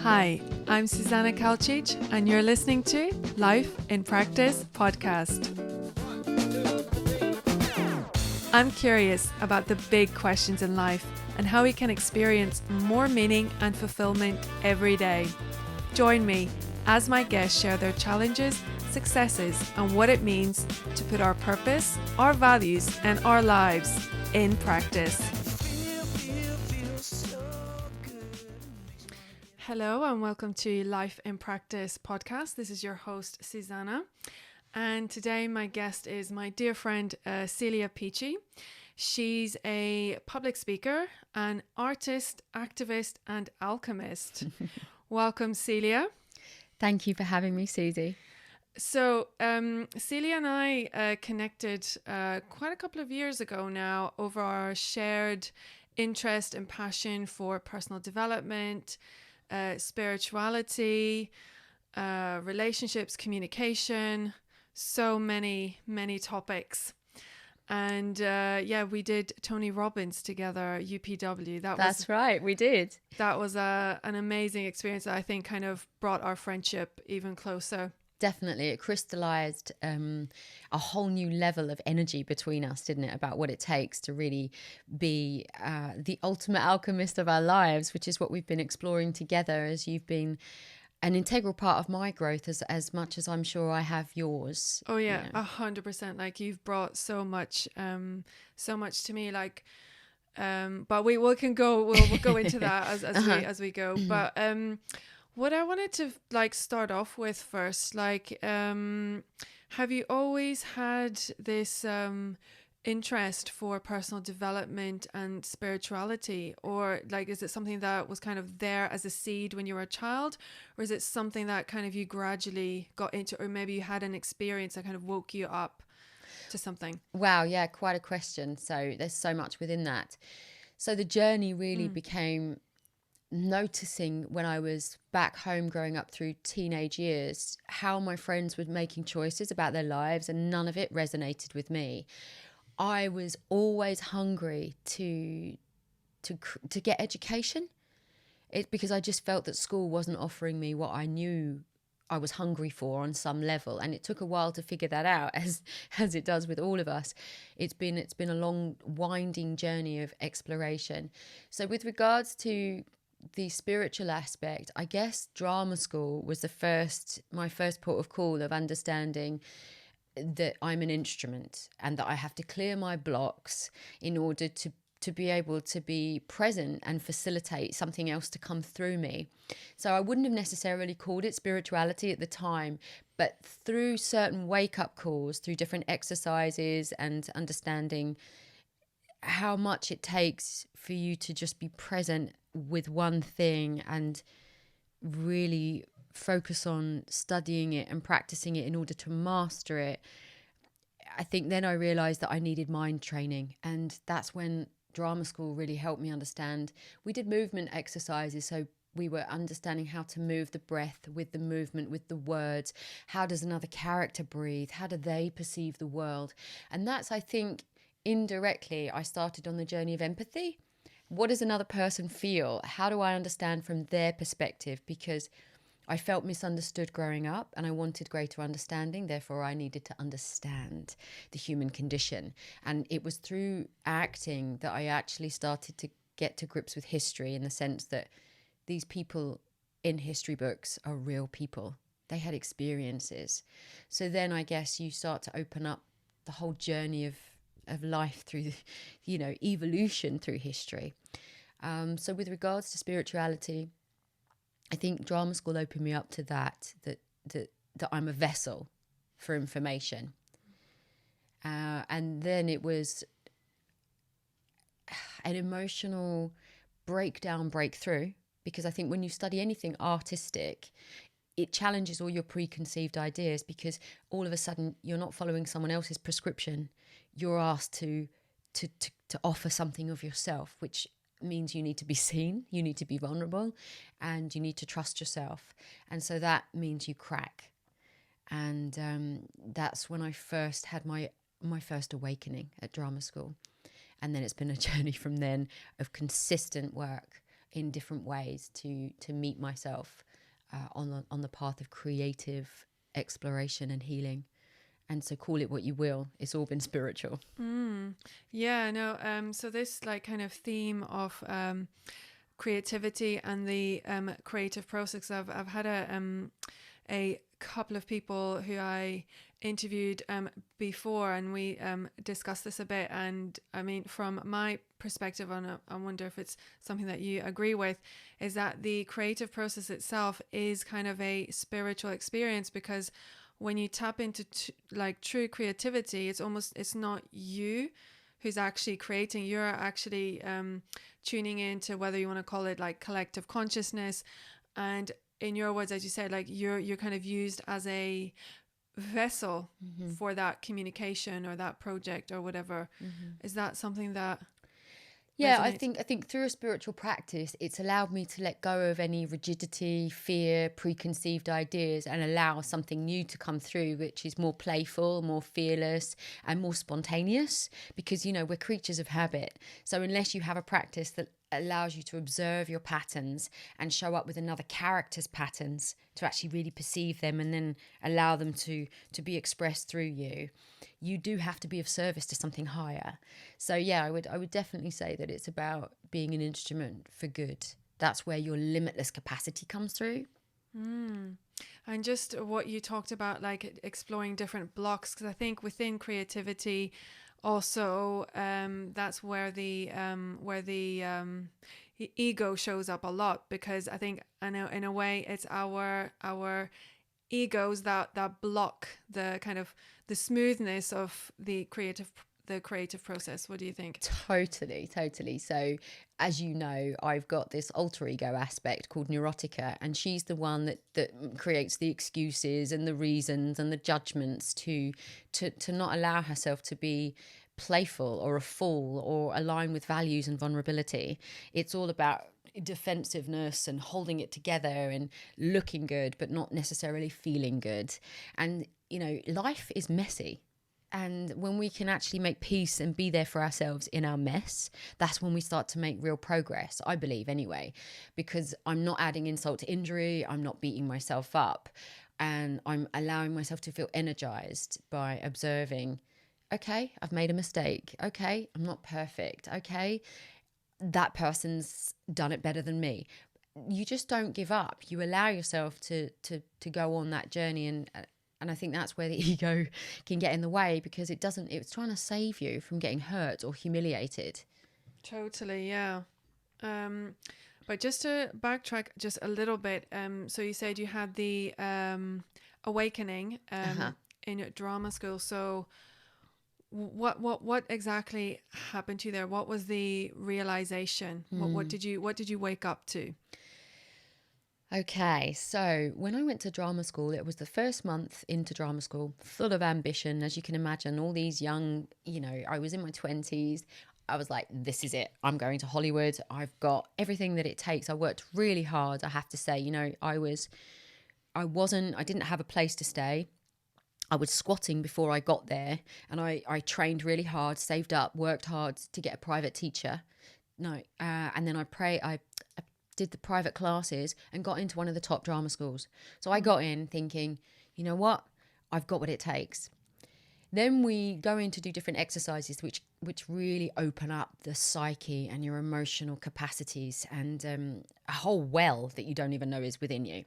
Hi, I'm Susanna Kalcic, and you're listening to Life in Practice podcast. I'm curious about the big questions in life and how we can experience more meaning and fulfillment every day. Join me as my guests share their challenges, successes, and what it means to put our purpose, our values, and our lives in practice. Hello and welcome to Life in Practice podcast. This is your host, Susanna. And today my guest is my dear friend, Celia Peachey. She's a public speaker, an artist, activist, and alchemist. Welcome, Celia. Thank you for having me, Susie. So Celia and I connected quite a couple of years ago now over our shared interest and passion for personal development, spirituality, relationships, communication, so many topics. And we did Tony Robbins together, UPW. That's right, we did. That was an amazing experience that I think kind of brought our friendship even closer. Definitely, it crystallized a whole new level of energy between us, didn't it? About what it takes to really be the ultimate alchemist of our lives, which is what we've been exploring together, as you've been an integral part of my growth as much as I'm sure I have yours. Oh yeah, 100%. Like you've brought so much to me. Like, but we'll go into that as we go. But what I wanted to start off with first, have you always had this interest for personal development and spirituality, or is it something that was kind of there as a seed when you were a child, or is it something that kind of you gradually got into, or maybe you had an experience that kind of woke you up to something? Wow, yeah, quite a question. So there's so much within that. So the journey really became noticing when I was back home growing up through teenage years how my friends were making choices about their lives and none of it resonated with me. I was always hungry to get education. It's because I just felt that school wasn't offering me what I knew I was hungry for on some level, and it took a while to figure that out, as it does with all of us. It's been a long, winding journey of exploration. So with regards to the spiritual aspect, I guess drama school was my first port of call of understanding that I'm an instrument and that I have to clear my blocks in order to be able to be present and facilitate something else to come through me. So I wouldn't have necessarily called it spirituality at the time, but through certain wake-up calls, through different exercises and understanding how much it takes for you to just be present with one thing and really focus on studying it and practicing it in order to master it. I think then I realized that I needed mind training, and that's when drama school really helped me understand. We did movement exercises, so we were understanding how to move the breath with the movement, with the words. How does another character breathe? How do they perceive the world? And that's, I think, indirectly, I started on the journey of empathy. What does another person feel? How do I understand from their perspective? Because I felt misunderstood growing up and I wanted greater understanding. Therefore, I needed to understand the human condition. And it was through acting that I actually started to get to grips with history, in the sense that these people in history books are real people. They had experiences. So then I guess you start to open up the whole journey of life through, evolution through history. So with regards to spirituality, I think drama school opened me up to that I'm a vessel for information. And then it was an emotional breakthrough, because I think when you study anything artistic, it challenges all your preconceived ideas, because all of a sudden you're not following someone else's prescription. You're asked to offer something of yourself, which means you need to be seen, you need to be vulnerable, and you need to trust yourself. And so that means you crack. And that's when I first had my first awakening at drama school. And then it's been a journey from then of consistent work in different ways to meet myself on the path of creative exploration and healing. And so call it what you will, it's all been spiritual. Yeah, no. So this like kind of theme of creativity and the creative process. I've had a couple of people who I interviewed before, and we discussed this a bit. And I mean, from my perspective on it, I wonder if it's something that you agree with, is that the creative process itself is kind of a spiritual experience, because when you tap into like true creativity, it's not you who's actually creating. You're actually tuning into, whether you want to call it like collective consciousness, and in your words, as you said, like you're kind of used as a vessel for that communication or that project or whatever. Is that something that Yeah, resonates? I think through a spiritual practice, it's allowed me to let go of any rigidity, fear, preconceived ideas, and allow something new to come through, which is more playful, more fearless, and more spontaneous. Because, you know, we're creatures of habit. So unless you have a practice that allows you to observe your patterns and show up with another character's patterns to actually really perceive them and then allow them to be expressed through you, you do have to be of service to something higher. So yeah, I would definitely say that it's about being an instrument for good. That's where your limitless capacity comes through. And just what you talked about, like exploring different blocks, because I think within creativity, also that's where the ego shows up a lot, because I think, I know, in a way it's our egos that block the kind of the smoothness of the creative process. What do you think? Totally. So, as you know, I've got this alter ego aspect called neurotica, and she's the one that creates the excuses and the reasons and the judgments to not allow herself to be playful or a fool or align with values and vulnerability. It's all about defensiveness and holding it together and looking good, but not necessarily feeling good. And, you know, life is messy. And when we can actually make peace and be there for ourselves in our mess, that's when we start to make real progress, I believe anyway, because I'm not adding insult to injury, I'm not beating myself up, and I'm allowing myself to feel energized by observing, okay, I've made a mistake. Okay, I'm not perfect. Okay, that person's done it better than me. You just don't give up. You allow yourself to go on that journey, and I think that's where the ego can get in the way, because it's trying to save you from getting hurt or humiliated. Totally, yeah. But just to backtrack just a little bit, so you said you had the awakening in your drama school. So what exactly happened to you there? What was the realization? What did you wake up to? Okay, so when I went to drama school, it was the first month into drama school, full of ambition, as you can imagine. All these young, you know, I was in my 20s. I was like, this is it. I'm going to Hollywood. I've got everything that it takes. I worked really hard, I have to say. You know, I didn't have a place to stay. I was squatting before I got there, and I trained really hard, saved up, worked hard to get a private teacher. And then I did the private classes and got into one of the top drama schools. So I got in thinking, you know what? I've got what it takes. Then we go in to do different exercises which really open up the psyche and your emotional capacities, and a whole well that you don't even know is within you.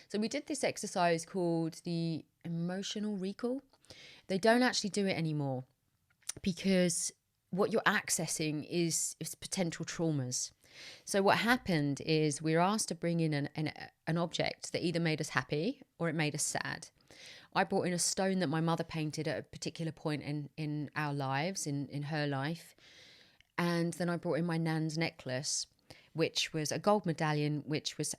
So we did this exercise called the emotional recall. They don't actually do it anymore, because what you're accessing is potential traumas. So what happened is we were asked to bring in an object that either made us happy or it made us sad. I brought in a stone that my mother painted at a particular point in our lives, in her life. And then I brought in my nan's necklace, which was a gold medallion, which was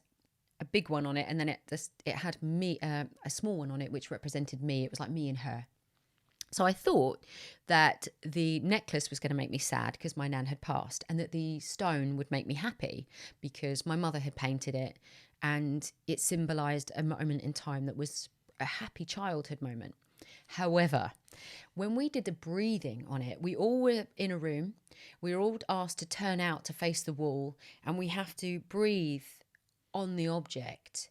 a big one on it. And then it had me, a small one on it, which represented me. It was like me and her. So I thought that the necklace was going to make me sad because my nan had passed, and that the stone would make me happy because my mother had painted it and it symbolised a moment in time that was a happy childhood moment. However, When we did the breathing on it, we all were in a room. We were all asked to turn out to face the wall, and we have to breathe on the object.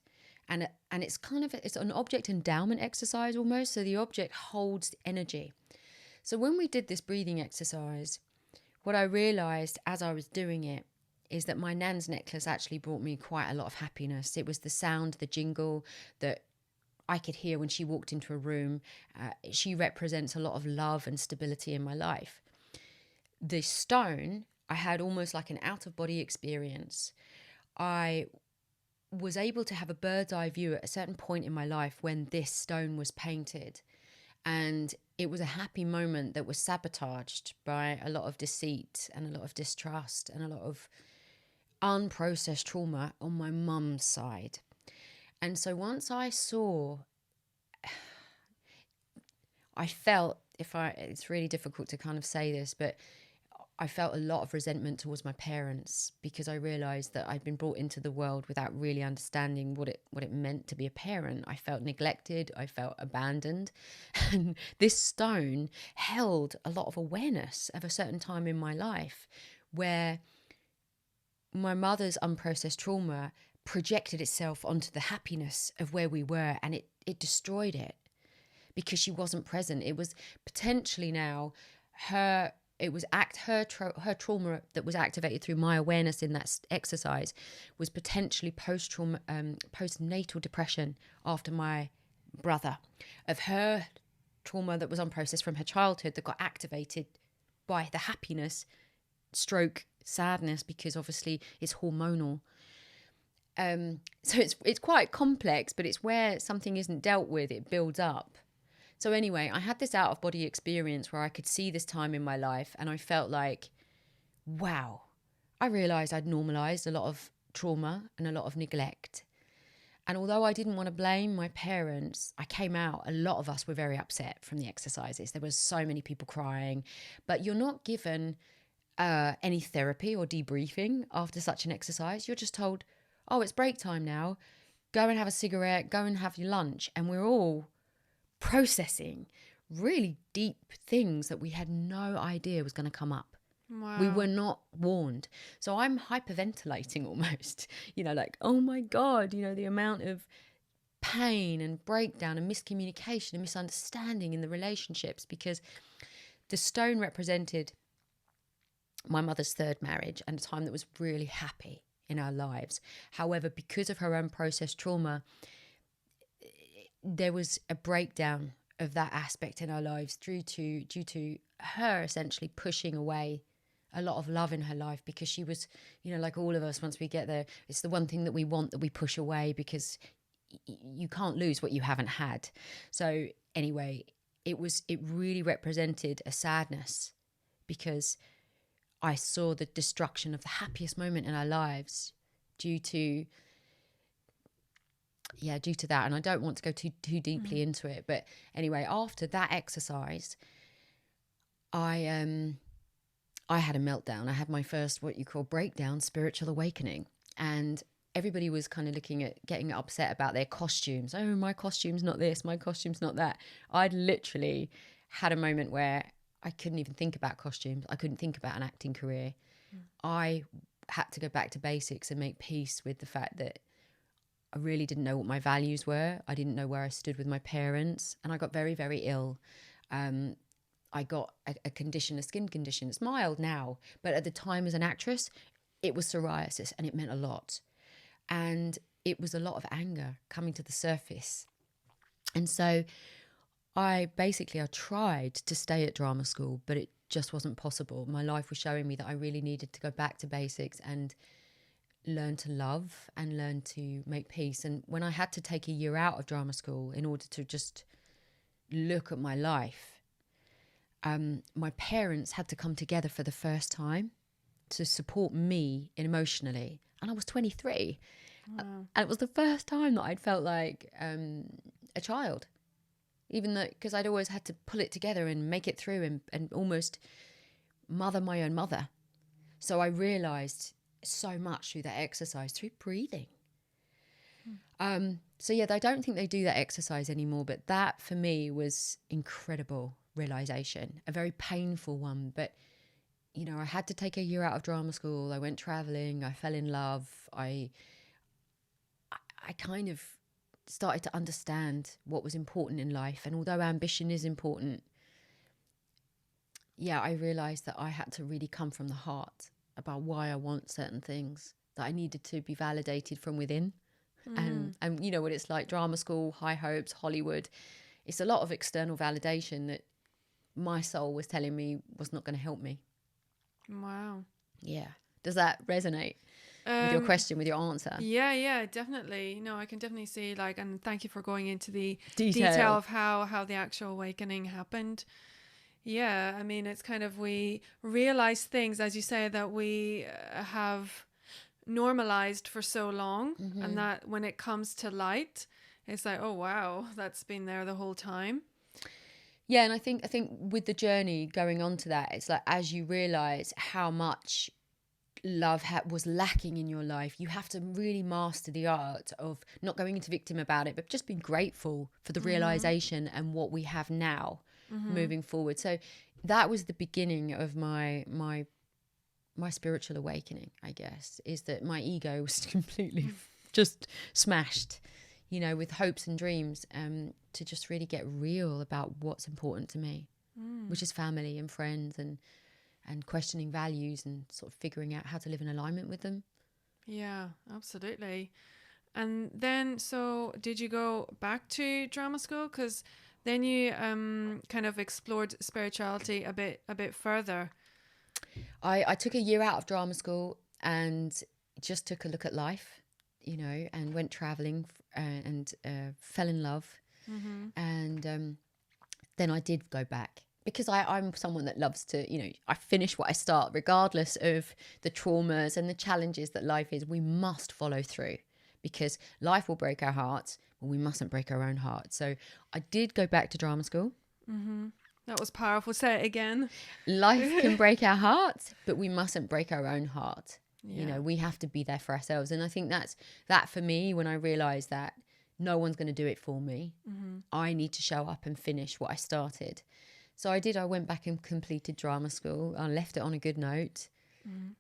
And it's it's an object endowment exercise almost. So the object holds energy. So when we did this breathing exercise, what I realized as I was doing it is that my nan's necklace actually brought me quite a lot of happiness. It was the sound, the jingle that I could hear when she walked into a room. She represents a lot of love and stability in my life. The stone, I had almost like an out-of-body experience. I was able to have a bird's eye view at a certain point in my life when this stone was painted. And it was a happy moment that was sabotaged by a lot of deceit and a lot of distrust and a lot of unprocessed trauma on my mum's side. And so once I saw, I felt, it's really difficult to kind of say this, but I felt a lot of resentment towards my parents because I realised that I'd been brought into the world without really understanding what it meant to be a parent. I felt neglected. I felt abandoned. And this stone held a lot of awareness of a certain time in my life where my mother's unprocessed trauma projected itself onto the happiness of where we were, and it destroyed it because she wasn't present. It was potentially now her trauma that was activated through my awareness in that exercise was potentially postnatal depression after my brother, of her trauma that was unprocessed from her childhood that got activated by the happiness stroke sadness, because obviously it's hormonal. So it's quite complex, but it's where something isn't dealt with, it builds up. So anyway, I had this out of body experience where I could see this time in my life, and I felt like, wow, I realised I'd normalised a lot of trauma and a lot of neglect. And although I didn't want to blame my parents, I came out, a lot of us were very upset from the exercises. There was so many people crying, but you're not given any therapy or debriefing after such an exercise. You're just told, oh, it's break time now. Go and have a cigarette, go and have your lunch. And we're all processing really deep things that we had no idea was going to come up. Wow. We were not warned. So I'm hyperventilating almost, like, oh my God, the amount of pain and breakdown and miscommunication and misunderstanding in the relationships, because the stone represented my mother's third marriage and a time that was really happy in our lives. However, because of her own processed trauma, there was a breakdown of that aspect in our lives due to her essentially pushing away a lot of love in her life, because she was, like all of us, once we get there, it's the one thing that we want that we push away, because you can't lose what you haven't had. So anyway, it really represented a sadness, because I saw the destruction of the happiest moment in our lives due to that. And I don't want to go too deeply into it. But anyway, after that exercise, I had a meltdown. I had my first, what you call breakdown, spiritual awakening. And everybody was kind of getting upset about their costumes. Oh, my costume's not this, my costume's not that. I'd literally had a moment where I couldn't even think about costumes. I couldn't think about an acting career. I had to go back to basics and make peace with the fact that I really didn't know what my values were. I didn't know where I stood with my parents. And I got very, very ill. I got a condition, a skin condition. It's mild now, but at the time as an actress, it was psoriasis, and it meant a lot. And it was a lot of anger coming to the surface. And so I tried to stay at drama school, but it just wasn't possible. My life was showing me that I really needed to go back to basics and learn to love and learn to make peace. And when I had to take a year out of drama school in order to just look at my life, my parents had to come together for the first time to support me emotionally. And I was 23. Wow. And it was the first time that I'd felt like a child. Even though, because I'd always had to pull it together and make it through and almost mother my own mother. So I realised so much through that exercise, through breathing. So yeah, I don't think they do that exercise anymore, but that for me was incredible. realization, a very painful one. But, you know, I had to take a year out of drama school. I went traveling. I fell in love. I kind of started to understand what was important in life. And although ambition is important, yeah, I realized that I had to really come from the heart about why I want certain things, that I needed to be validated from within. And you know what it's like, drama school, high hopes, Hollywood. It's a lot of external validation that my soul was telling me was not going to help me. Wow. Yeah. Does that resonate with your question, with your answer? Yeah, definitely. No, I can definitely see, like, and thank you for going into the Detail. detail of how the actual awakening happened. Yeah, I mean, it's kind of, we realize things, as you say, that we have normalized for so long, and that when it comes to light, it's like, oh wow, that's been there the whole time. Yeah, and I think with the journey going on to that, it's like, as you realize how much love was lacking in your life, you have to really master the art of not going into victim about it, but just being grateful for the realization and what we have now moving forward. So that was the beginning of my spiritual awakening, I guess, is that my ego was completely just smashed, you know, with hopes and dreams, to just really get real about what's important to me, which is family and friends, and questioning values and sort of figuring out how to live in alignment with them. Yeah, absolutely. And then, so did you go back to drama school? Because then you kind of explored spirituality a bit further. I took a year out of drama school and just took a look at life, you know, and went traveling and fell in love. And then I did go back, because I'm someone that loves to, you know, I finish what I start, regardless of the traumas and the challenges that life is. We must follow through, because life will break our hearts, but we mustn't break our own hearts. So I did go back to drama school. That was powerful. Say it again. Life can break our hearts, but we mustn't break our own heart. Yeah. You know, we have to be there for ourselves. And I think that for me, when I realized that no one's going to do it for me, I need to show up and finish what I started. So I did. I went back and completed drama school. I left it on a good note.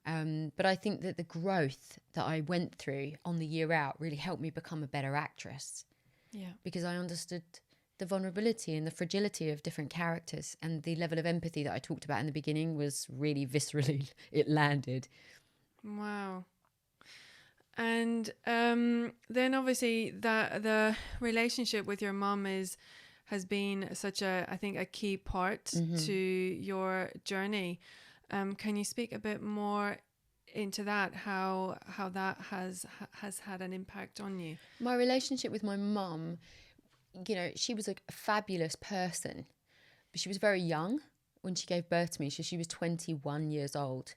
But I think that the growth that I went through on the year out really helped me become a better actress. Yeah. Because I understood the vulnerability and the fragility of different characters, and the level of empathy that I talked about in the beginning was really viscerally, it landed. Wow. And then obviously the relationship with your mum has been such I think a key part to your journey. Can you speak a bit more into that, how that has had an impact on you? My relationship with my mum, you know, she was a fabulous person, but she was very young when she gave birth to me. So she was 21 years old.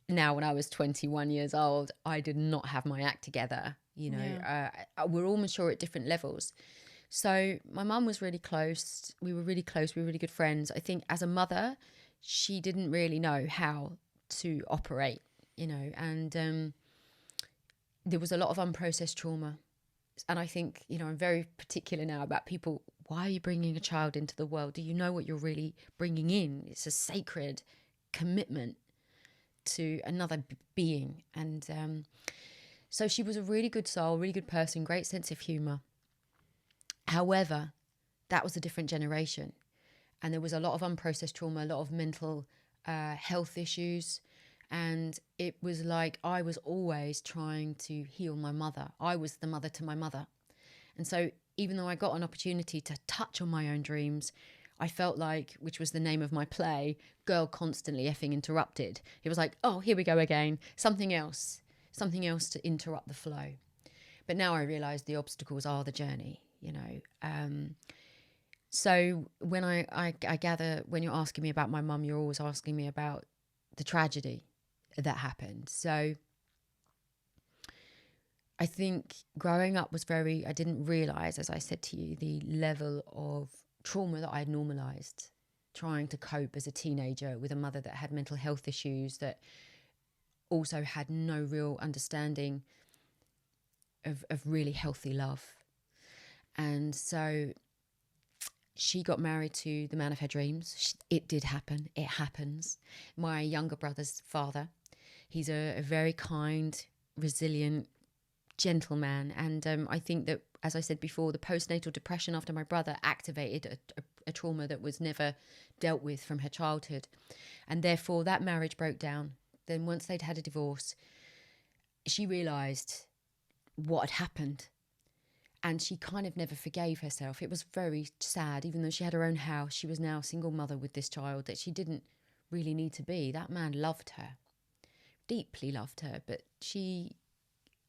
Now, when I was 21 years old, I did not have my act together. You know, we're all mature at different levels. So my mum was really close. We were really close. We were really good friends. I think as a mother, she didn't really know how to operate, you know, and there was a lot of unprocessed trauma. And I think, you know, I'm very particular now about people. Why are you bringing a child into the world? Do you know what you're really bringing in? It's a sacred commitment to another being. And so she was a really good soul, really good person, great sense of humour. However, that was a different generation. And there was a lot of unprocessed trauma, a lot of mental health issues. And it was like I was always trying to heal my mother. I was the mother to my mother. And so even though I got an opportunity to touch on my own dreams, I felt like, which was the name of my play, Girl Constantly Effing Interrupted. It was like, oh, here we go again. Something else to interrupt the flow. But now I realise the obstacles are the journey, you know. So when I gather, when you're asking me about my mum, you're always asking me about the tragedy that happened. So I think growing up was I didn't realise, as I said to you, the level of trauma that I had normalised, trying to cope as a teenager with a mother that had mental health issues, that also had no real understanding of really healthy love. And so She got married to the man of her dreams. It did happen. It happens. My younger brother's father, he's a very kind, resilient, gentleman. And I think that, as I said before, the postnatal depression after my brother activated a trauma that was never dealt with from her childhood. And therefore, that marriage broke down. Then once they'd had a divorce, she realised what had happened. And she kind of never forgave herself. It was very sad. Even though she had her own house, she was now a single mother with this child that she didn't really need to be. That man loved her, deeply loved her, but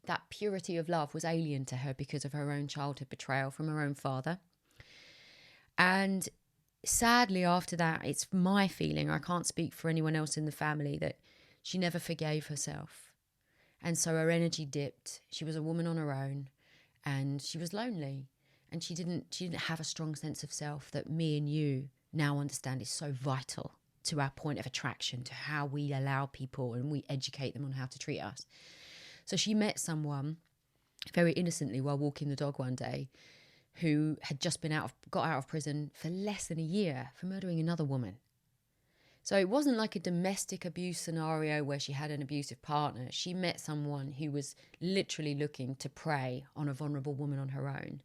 that purity of love was alien to her because of her own childhood betrayal from her own father. And sadly, after that, it's my feeling, I can't speak for anyone else in the family, that she never forgave herself. And so her energy dipped. She was a woman on her own. And she was lonely, and she didn't have a strong sense of self that me and you now understand is so vital to our point of attraction, to how we allow people and we educate them on how to treat us. So she met someone very innocently while walking the dog one day, who had just got out of prison for less than a year for murdering another woman. So it wasn't like a domestic abuse scenario where she had an abusive partner. She met someone who was literally looking to prey on a vulnerable woman on her own.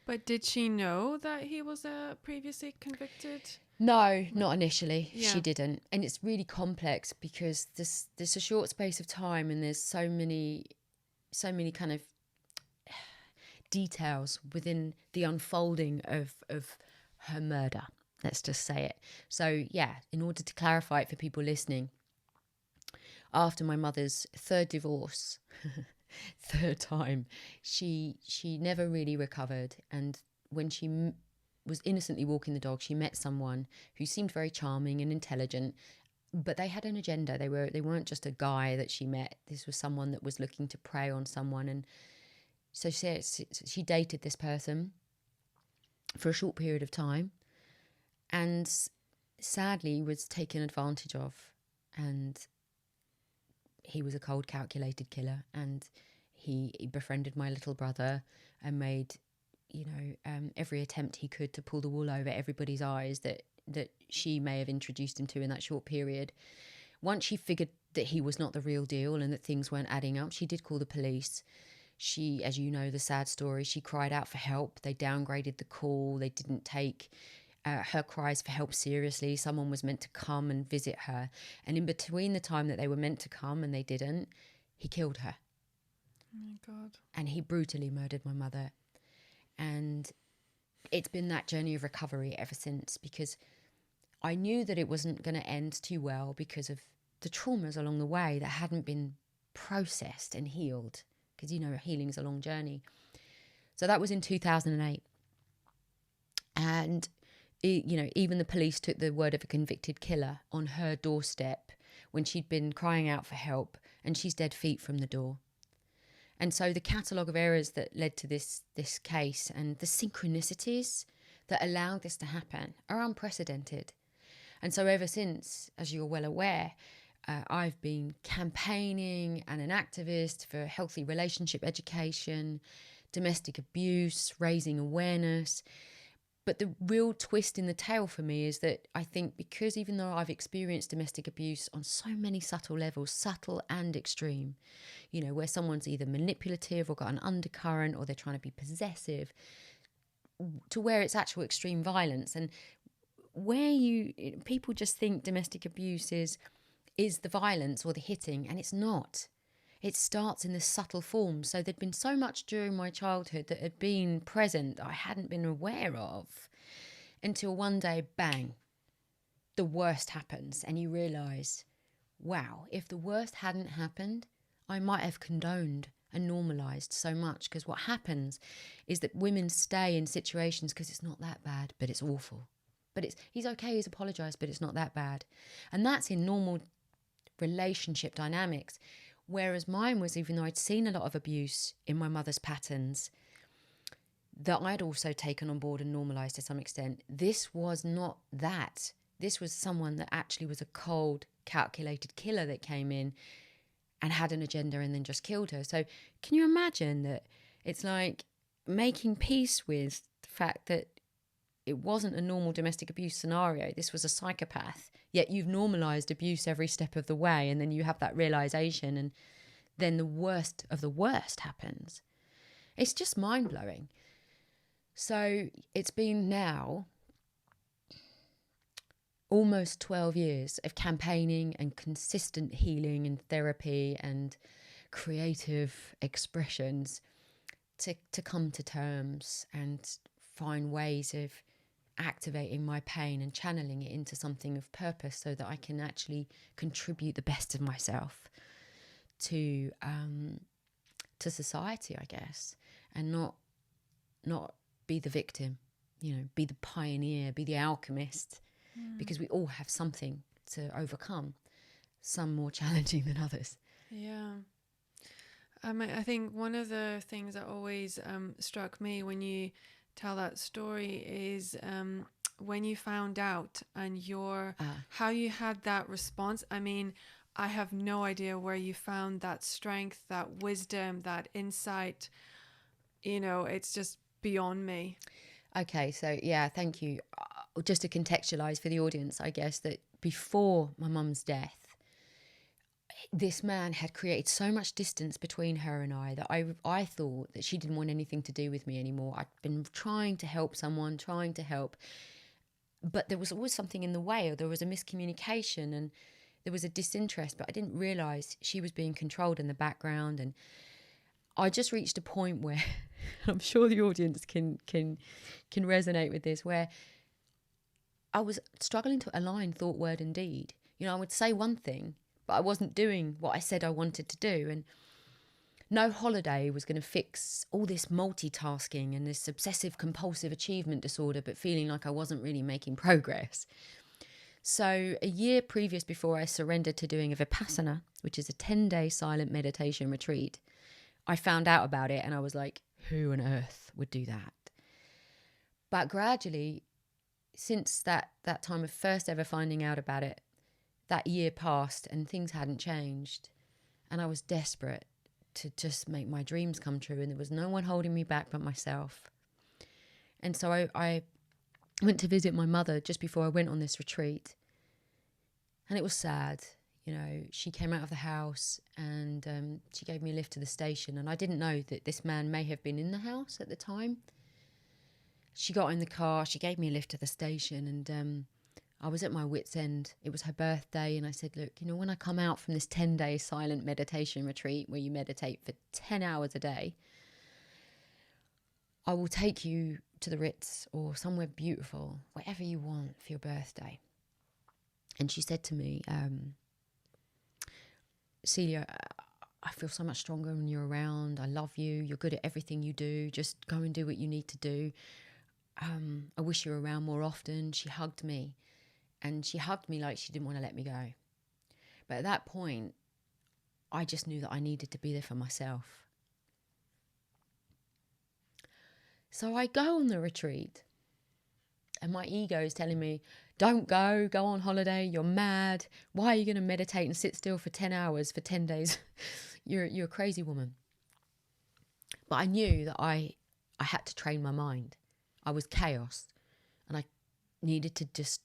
But did she know that he was previously convicted? No, not initially. Yeah. She didn't. And it's really complex because there's a short space of time, and there's so many kind of details within the unfolding of her murder. Let's just say it. So, yeah, in order to clarify it for people listening, after my mother's third divorce, third time, she never really recovered. And when she was innocently walking the dog, she met someone who seemed very charming and intelligent, but they had an agenda. They weren't just a guy that she met. This was someone that was looking to prey on someone. And so she dated this person for a short period of time, and sadly was taken advantage of. And he was a cold, calculated killer, and he befriended my little brother and made, every attempt he could to pull the wool over everybody's eyes that she may have introduced him to in that short period. Once she figured that he was not the real deal and that things weren't adding up, she did call the police. She, as you know, the sad story, she cried out for help. They downgraded the call. They didn't take her cries for help seriously. Someone was meant to come and visit her. And in between the time that they were meant to come and they didn't, he killed her. Oh my God. And he brutally murdered my mother. And it's been that journey of recovery ever since, because I knew that it wasn't going to end too well because of the traumas along the way that hadn't been processed and healed, because, healing's a long journey. So that was in 2008. And even the police took the word of a convicted killer on her doorstep when she'd been crying out for help, and she's dead feet from the door. And so the catalogue of errors that led to this case and the synchronicities that allowed this to happen are unprecedented. And so ever since, as you're well aware, I've been campaigning and an activist for healthy relationship education, domestic abuse, raising awareness. But the real twist in the tale for me is that I think, because even though I've experienced domestic abuse on so many subtle levels, subtle and extreme, where someone's either manipulative or got an undercurrent, or they're trying to be possessive, to where it's actual extreme violence. And where people just think domestic abuse is the violence or the hitting, and it's not. It starts in this subtle form. So there'd been so much during my childhood that had been present that I hadn't been aware of, until one day, bang, the worst happens. And you realise, wow, if the worst hadn't happened, I might have condoned and normalised so much. Because what happens is that women stay in situations because it's not that bad, but it's awful. But he's okay, he's apologised, but it's not that bad. And that's in normal relationship dynamics. Whereas mine was, even though I'd seen a lot of abuse in my mother's patterns that I'd also taken on board and normalised to some extent, this was not that. This was someone that actually was a cold, calculated killer that came in and had an agenda and then just killed her. So can you imagine that it's like making peace with the fact that it wasn't a normal domestic abuse scenario. This was a psychopath, yet you've normalized abuse every step of the way, and then you have that realization, and then the worst of the worst happens. It's just mind-blowing. So it's been now almost 12 years of campaigning and consistent healing and therapy and creative expressions to come to terms and find ways of activating my pain and channeling it into something of purpose, so that I can actually contribute the best of myself to society, I guess, and not be the victim, be the pioneer, be the alchemist, because we all have something to overcome, some more challenging than others. Yeah. I think one of the things that always struck me when you tell that story is when you found out and how you had that response. I mean, I have no idea where you found that strength, that wisdom, that insight. It's just beyond me. Okay, so yeah, thank you. Just to contextualize for the audience, I guess, that before my mum's death, this man had created so much distance between her and I that I thought that she didn't want anything to do with me anymore. I'd been trying to help, but there was always something in the way, or there was a miscommunication and there was a disinterest, but I didn't realize she was being controlled in the background. And I just reached a point where I'm sure the audience can resonate with this, where I was struggling to align thought, word and deed. I would say one thing, but I wasn't doing what I said I wanted to do. And no holiday was going to fix all this multitasking and this obsessive compulsive achievement disorder, but feeling like I wasn't really making progress. So a year previous, before I surrendered to doing a Vipassana, which is a 10-day silent meditation retreat, I found out about it and I was like, who on earth would do that? But gradually, since that time of first ever finding out about it, that year passed and things hadn't changed. And I was desperate to just make my dreams come true. And there was no one holding me back but myself. And so I went to visit my mother just before I went on this retreat. And it was sad. She came out of the house and she gave me a lift to the station. And I didn't know that this man may have been in the house at the time. She got in the car, she gave me a lift to the station, and I was at my wit's end. It was her birthday, and I said, look, when I come out from this 10-day silent meditation retreat where you meditate for 10 hours a day, I will take you to the Ritz or somewhere beautiful, whatever you want for your birthday. And she said to me, Celia, I feel so much stronger when you're around. I love you. You're good at everything you do. Just go and do what you need to do. I wish you were around more often. She hugged me. And she hugged me like she didn't want to let me go. But at that point, I just knew that I needed to be there for myself. So I go on the retreat. And my ego is telling me, don't go on holiday. You're mad. Why are you going to meditate and sit still for 10 hours for 10 days? You're a crazy woman. But I knew that I had to train my mind. I was chaos. And I needed to just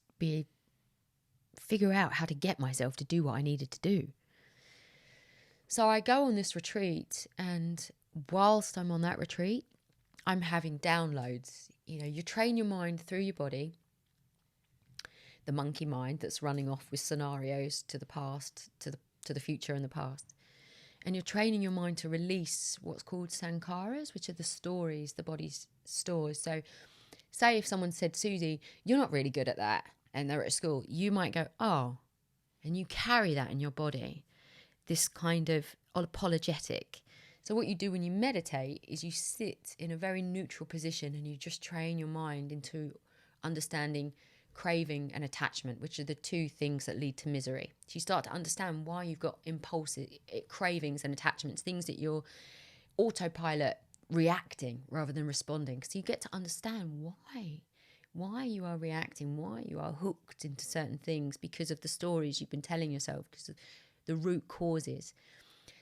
figure out how to get myself to do what I needed to do. So I go on this retreat, and whilst I'm on that retreat, I'm having downloads. You train your mind through your body, the monkey mind that's running off with scenarios to the past, to the future and the past. And you're training your mind to release what's called sankharas, which are the stories the body stores. So say if someone said, Susie, you're not really good at that, and they're at school, you might go, oh, and you carry that in your body, this kind of apologetic. So what you do when you meditate is you sit in a very neutral position and you just train your mind into understanding craving and attachment, which are the two things that lead to misery. So you start to understand why you've got impulsive cravings and attachments, things that you're autopilot reacting rather than responding. So you get to understand why you are reacting, why you are hooked into certain things because of the stories you've been telling yourself, because of the root causes.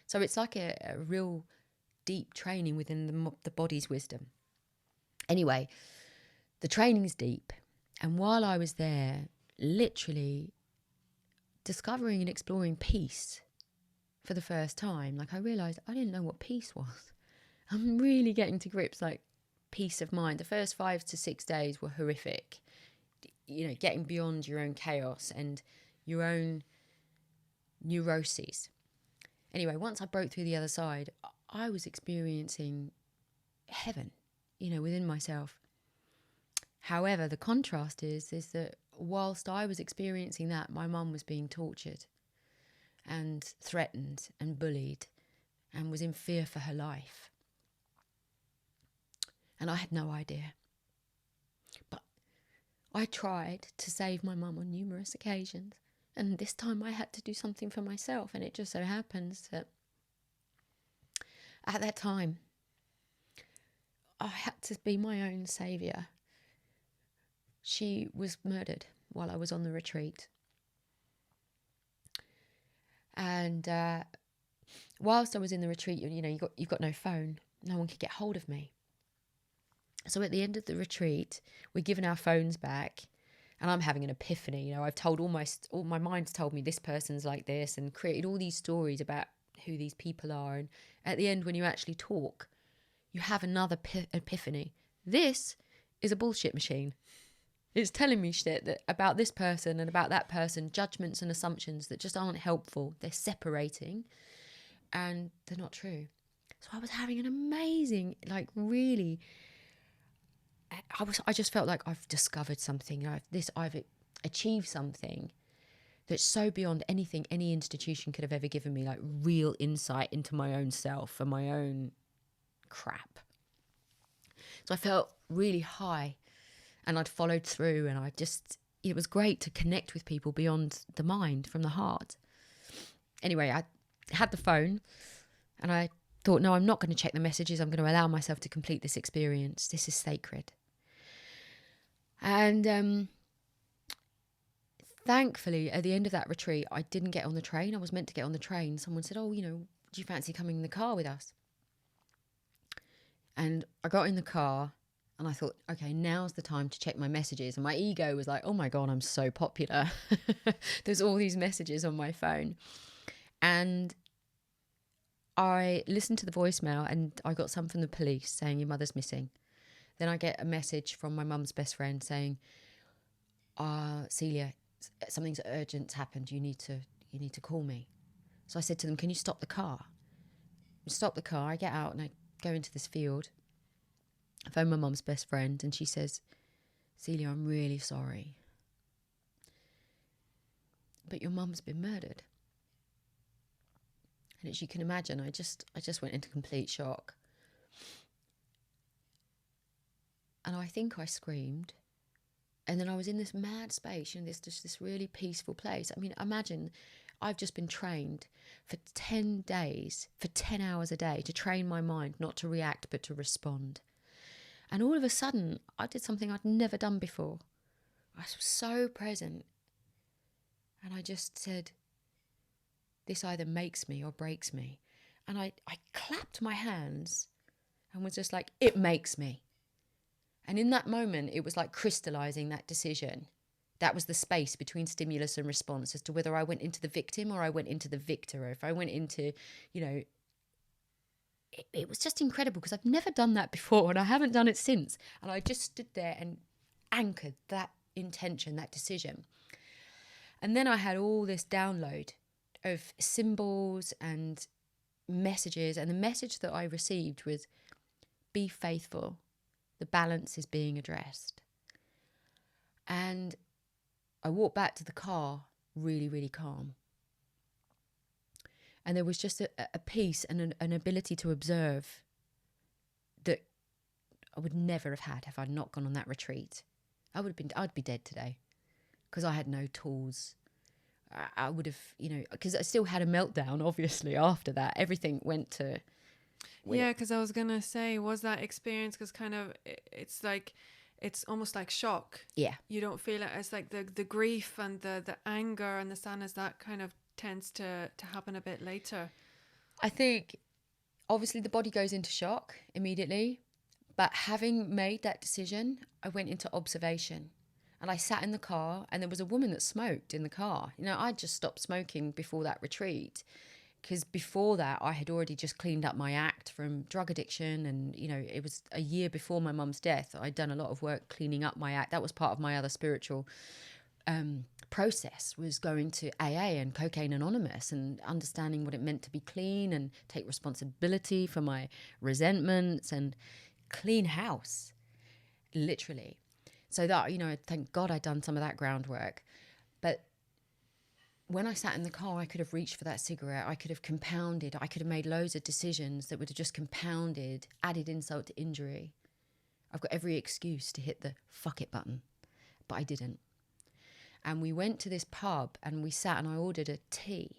So it's like a real deep training within the body's wisdom. Anyway, the training's deep. And while I was there, literally discovering and exploring peace for the first time, like I realised I didn't know what peace was. I'm really getting to grips, like peace of mind. The first 5 to 6 days were horrific. You know, getting beyond your own chaos and your own neuroses. Anyway, once I broke through the other side, I was experiencing heaven, you know, within myself. However, the contrast is that whilst I was experiencing that, my mum was being tortured and threatened and bullied and was in fear for her life. And I had no idea. But I tried to save my mum on numerous occasions. And this time I had to do something for myself. And it just so happens that at that time, I had to be my own saviour. She was murdered while I was on the retreat. And whilst I was in the retreat, you know, you've got no phone. No one could get hold of me. So at the end of the retreat, we're given our phones back, and I'm having an epiphany. You know, I've told all my mind's told me this person's like this, and created all these stories about who these people are. And at the end, when you actually talk, you have another epiphany. This is a bullshit machine. It's telling me shit about this person and about that person, judgments and assumptions that just aren't helpful. They're separating, and they're not true. So I was having an amazing, like, really. I just felt like I've discovered something. I've achieved something that's so beyond anything any institution could have ever given me, like real insight into my own self and my own crap. So I felt really high, and I'd followed through, and it was great to connect with people beyond the mind, from the heart. Anyway, I had the phone, and I thought, no, I'm not going to check the messages. I'm going to allow myself to complete this experience. This is sacred. And thankfully, at the end of that retreat, I didn't get on the train. I was meant to get on the train. Someone said, oh, you know, do you fancy coming in the car with us? And I got in the car, and I thought, okay, now's the time to check my messages. And my ego was like, oh my God, I'm so popular. There's all these messages on my phone. And I listened to the voicemail, and I got some from the police saying your mother's missing. Then I get a message from my mum's best friend saying, Celia, something's urgent's happened. You need to call me. So I said to them, can you stop the car? Stop the car. I get out and I go into this field. I phone my mum's best friend, and she says, Celia, I'm really sorry, but your mum's been murdered. And as you can imagine, I just went into complete shock. And I think I screamed. And then I was in this mad space, you know, this really peaceful place. I mean, imagine I've just been trained for 10 days, for 10 hours a day, to train my mind not to react but to respond. And all of a sudden, I did something I'd never done before. I was so present. And I just said, this either makes me or breaks me. And I clapped my hands and was just like, it makes me. And in that moment, it was like crystallizing that decision. That was the space between stimulus and response as to whether I went into the victim or I went into the victor, or if I went into, you know, it was just incredible because I've never done that before and I haven't done it since. And I just stood there and anchored that intention, that decision. And then I had all this download of symbols and messages. And the message that I received was, be faithful. The balance is being addressed. And I walked back to the car really, really calm. And there was just a peace and an ability to observe that I would never have had if I'd not gone on that retreat. I'd be dead today because I had no tools. I would have, you know, because I still had a meltdown, obviously, after that. Everything went to... Yeah, because I was going to say, was that experience, because kind of, it's like, it's almost like shock. Yeah. You don't feel it as like the grief and the anger and the sadness, that kind of tends to happen a bit later. I think, obviously, the body goes into shock immediately, But having made that decision, I went into observation. And I sat in the car, and there was a woman that smoked in the car. You know, I'd just stopped smoking before that retreat, because before that, I had already just cleaned up my act from drug addiction. And, you know, it was a year before my mum's death. I'd done a lot of work cleaning up my act. That was part of my other spiritual process, was going to AA and Cocaine Anonymous and understanding what it meant to be clean and take responsibility for my resentments and clean house, literally. So that, you know, thank God I'd done some of that groundwork. But when I sat in the car, I could have reached for that cigarette. I could have compounded. I could have made loads of decisions that would have just compounded, added insult to injury. I've got every excuse to hit the fuck it button, but I didn't. And we went to this pub and we sat, and I ordered a tea.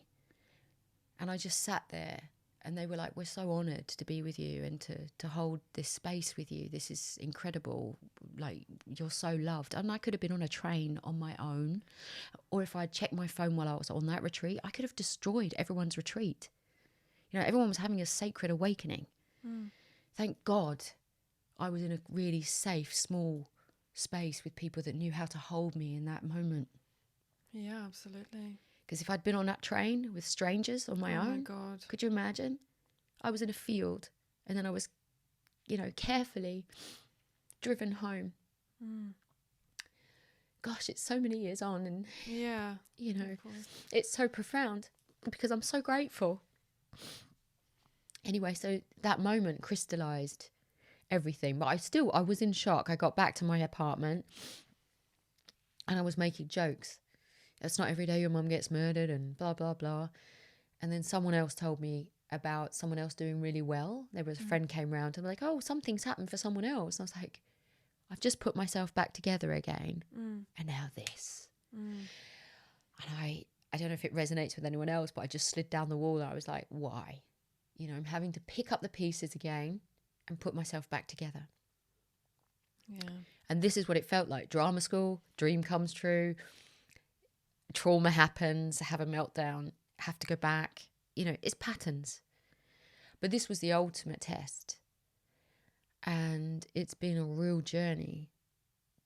And I just sat there, and they were like, we're so honoured to be with you and to hold this space with you. This is incredible. Like, you're so loved. And I could have been on a train on my own, or if I'd checked my phone while I was on that retreat, I could have destroyed everyone's retreat. You know, everyone was having a sacred awakening. Thank God I was in a really safe, small space with people that knew how to hold me in that moment. Yeah, absolutely. Because if I'd been on that train with strangers on my own, my God, could you imagine? I was in a field, and then I was, you know, carefully driven home. Gosh, it's so many years on, and yeah, you know, it's so profound because I'm so grateful. Anyway, so that moment crystallized everything, but I was in shock. I got back to my apartment, and I was making jokes. It's not every day your mum gets murdered and blah, blah, blah. And then someone else told me about someone else doing really well. There was a friend came round and like, oh, something's happened for someone else. And I was like, I've just put myself back together again. And now this. And I don't know if it resonates with anyone else, but I just slid down the wall and I was like, why? You know, I'm having to pick up the pieces again and put myself back together. Yeah. And this is what it felt like. Drama school, dream comes true. Trauma happens, have a meltdown, have to go back. You know, it's patterns. But this was the ultimate test. And it's been a real journey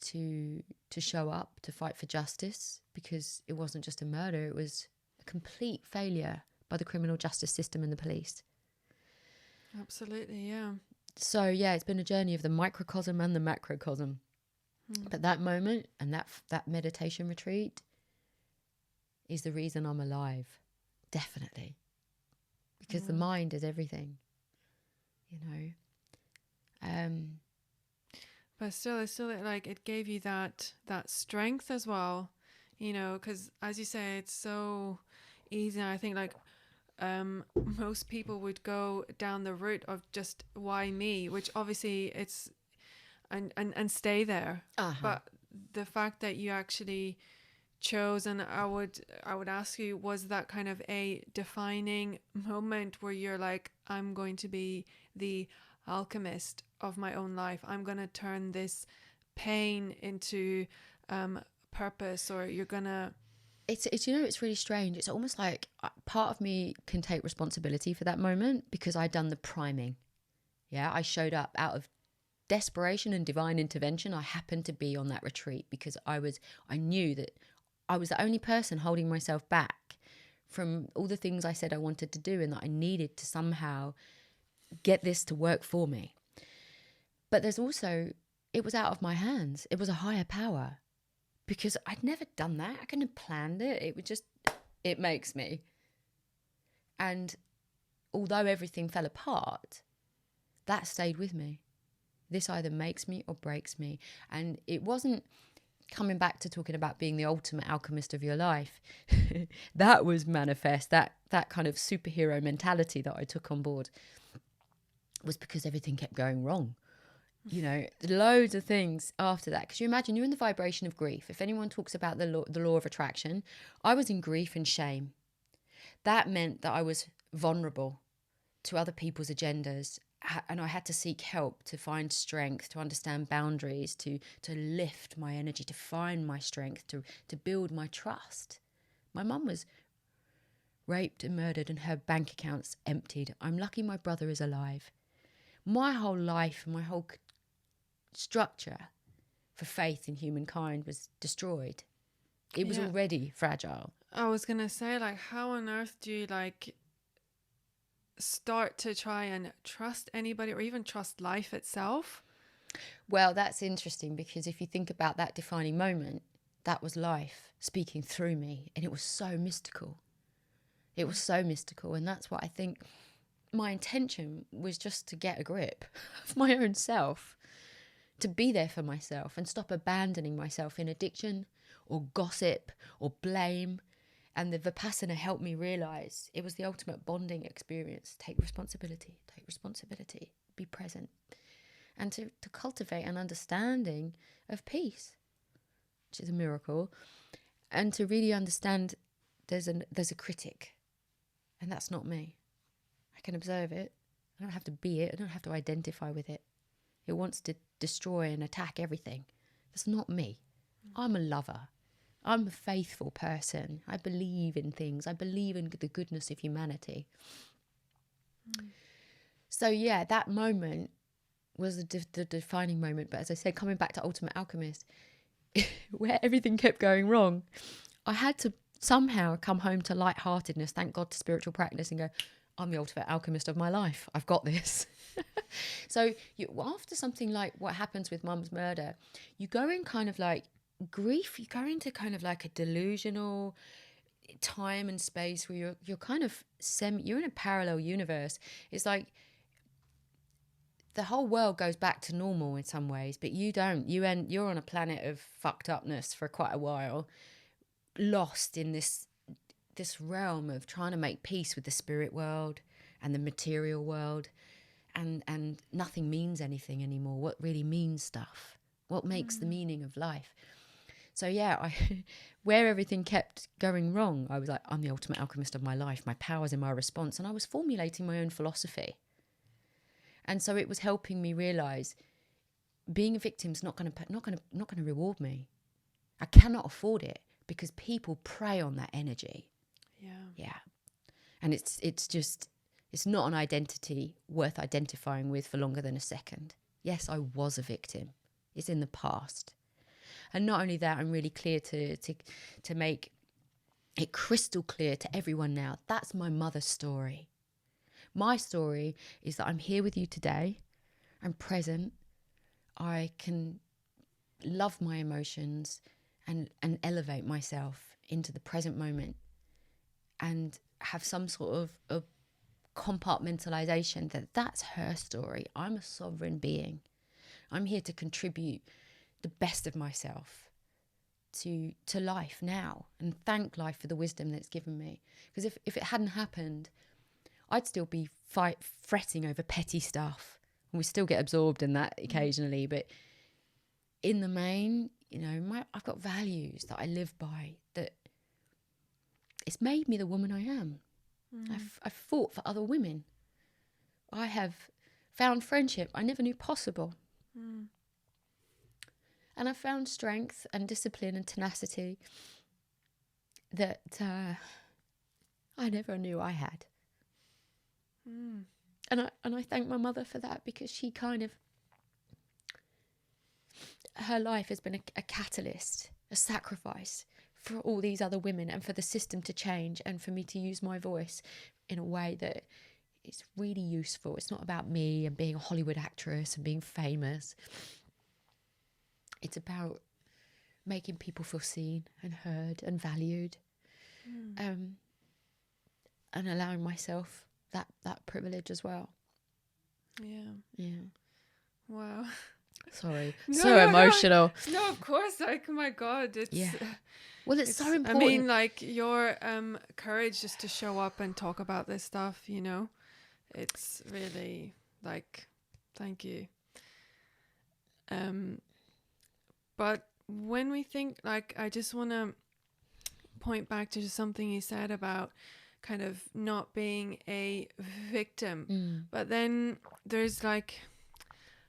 to show up, to fight for justice, because it wasn't just a murder, it was a complete failure by the criminal justice system and the police. Absolutely, yeah. So, yeah, it's been a journey of the microcosm and the macrocosm. But that moment and that meditation retreat is the reason I'm alive, definitely, because the mind is everything, you know. But still, it's still like it gave you that strength as well, you know, because as you say, it's so easy. I think like most people would go down the route of just why me, which obviously it's and stay there. But the fact that you actually chose, and I would ask you, was that kind of a defining moment where you're like, I'm going to be the alchemist of my own life, I'm going to turn this pain into purpose, or you're gonna it's you know, it's really strange. It's almost like part of me can take responsibility for that moment because I'd done the priming. Yeah, I showed up out of desperation and divine intervention. I happened to be on that retreat because I knew that I was the only person holding myself back from all the things I said I wanted to do, and that I needed to somehow get this to work for me. But there's also, it was out of my hands. It was a higher power because I'd never done that. I couldn't have planned it. It would just, it makes me. And although everything fell apart, that stayed with me. This either makes me or breaks me. And it wasn't, coming back to talking about being the ultimate alchemist of your life, that was manifest, that kind of superhero mentality that I took on board was because everything kept going wrong. You know, loads of things after that. Because you imagine you're in the vibration of grief. If anyone talks about the law of attraction, I was in grief and shame. That meant that I was vulnerable to other people's agendas, and I had to seek help to find strength, to understand boundaries, to lift my energy, to find my strength, to build my trust. My mum was raped and murdered and her bank accounts emptied. I'm lucky my brother is alive. My whole life, my whole structure for faith in humankind was destroyed. It was already fragile. I was going to say, like, how on earth do you, like, start to try and trust anybody or even trust life itself? Well, that's interesting, because if you think about that defining moment, that was life speaking through me, and it was so mystical. It was so mystical, and that's what I think my intention was, just to get a grip of my own self, to be there for myself and stop abandoning myself in addiction or gossip or blame. And the Vipassana helped me realise it was the ultimate bonding experience. Take responsibility, be present. And to cultivate an understanding of peace, which is a miracle. And to really understand there's a critic, and that's not me. I can observe it. I don't have to be it. I don't have to identify with it. It wants to destroy and attack everything. That's not me. I'm a lover. I'm a faithful person. I believe in things. I believe in the goodness of humanity. So yeah, that moment was the defining moment. But as I said, coming back to Ultimate Alchemist, where everything kept going wrong, I had to somehow come home to lightheartedness, thank God, to spiritual practice, and go, I'm the ultimate alchemist of my life. I've got this. So after something like what happens with Mum's murder, you go in kind of like grief. You go into kind of like a delusional time and space where you're kind of you're in a parallel universe. It's like the whole world goes back to normal in some ways, but you don't. You're on a planet of fucked upness for quite a while, lost in this realm of trying to make peace with the spirit world and the material world, and nothing means anything anymore. What really means stuff? What makes the meaning of life? So yeah, where everything kept going wrong, I was like, I'm the ultimate alchemist of my life. My power's in my response, and I was formulating my own philosophy. And so it was helping me realize being a victim's not going to reward me. I cannot afford it, because people prey on that energy. Yeah. And it's not an identity worth identifying with for longer than a second. Yes, I was a victim. It's in the past. And not only that, I'm really clear to make it crystal clear to everyone now. That's my mother's story. My story is that I'm here with you today. I'm present. I can love my emotions and elevate myself into the present moment, and have some sort of compartmentalization that's her story. I'm a sovereign being. I'm here to contribute the best of myself to life now, and thank life for the wisdom that's given me. Because if it hadn't happened, I'd still be fretting over petty stuff, and we still get absorbed in that occasionally. But in the main, I've got values that I live by, that it's made me the woman I am. I've fought for other women. I have found friendship I never knew possible. And I found strength and discipline and tenacity that I never knew I had. And I thank my mother for that, because she her life has been a catalyst, a sacrifice for all these other women, and for the system to change, and for me to use my voice in a way that is really useful. It's not about me and being a Hollywood actress and being famous. It's about making people feel seen and heard and valued, and allowing myself that privilege as well. Yeah. Wow. Sorry. So emotional. No, of course. Like, oh my God. Well, it's so important. I mean, like, your courage just to show up and talk about this stuff, it's really, like, thank you. But when we think, like, I just want to point back to something you said about kind of not being a victim. But then there's like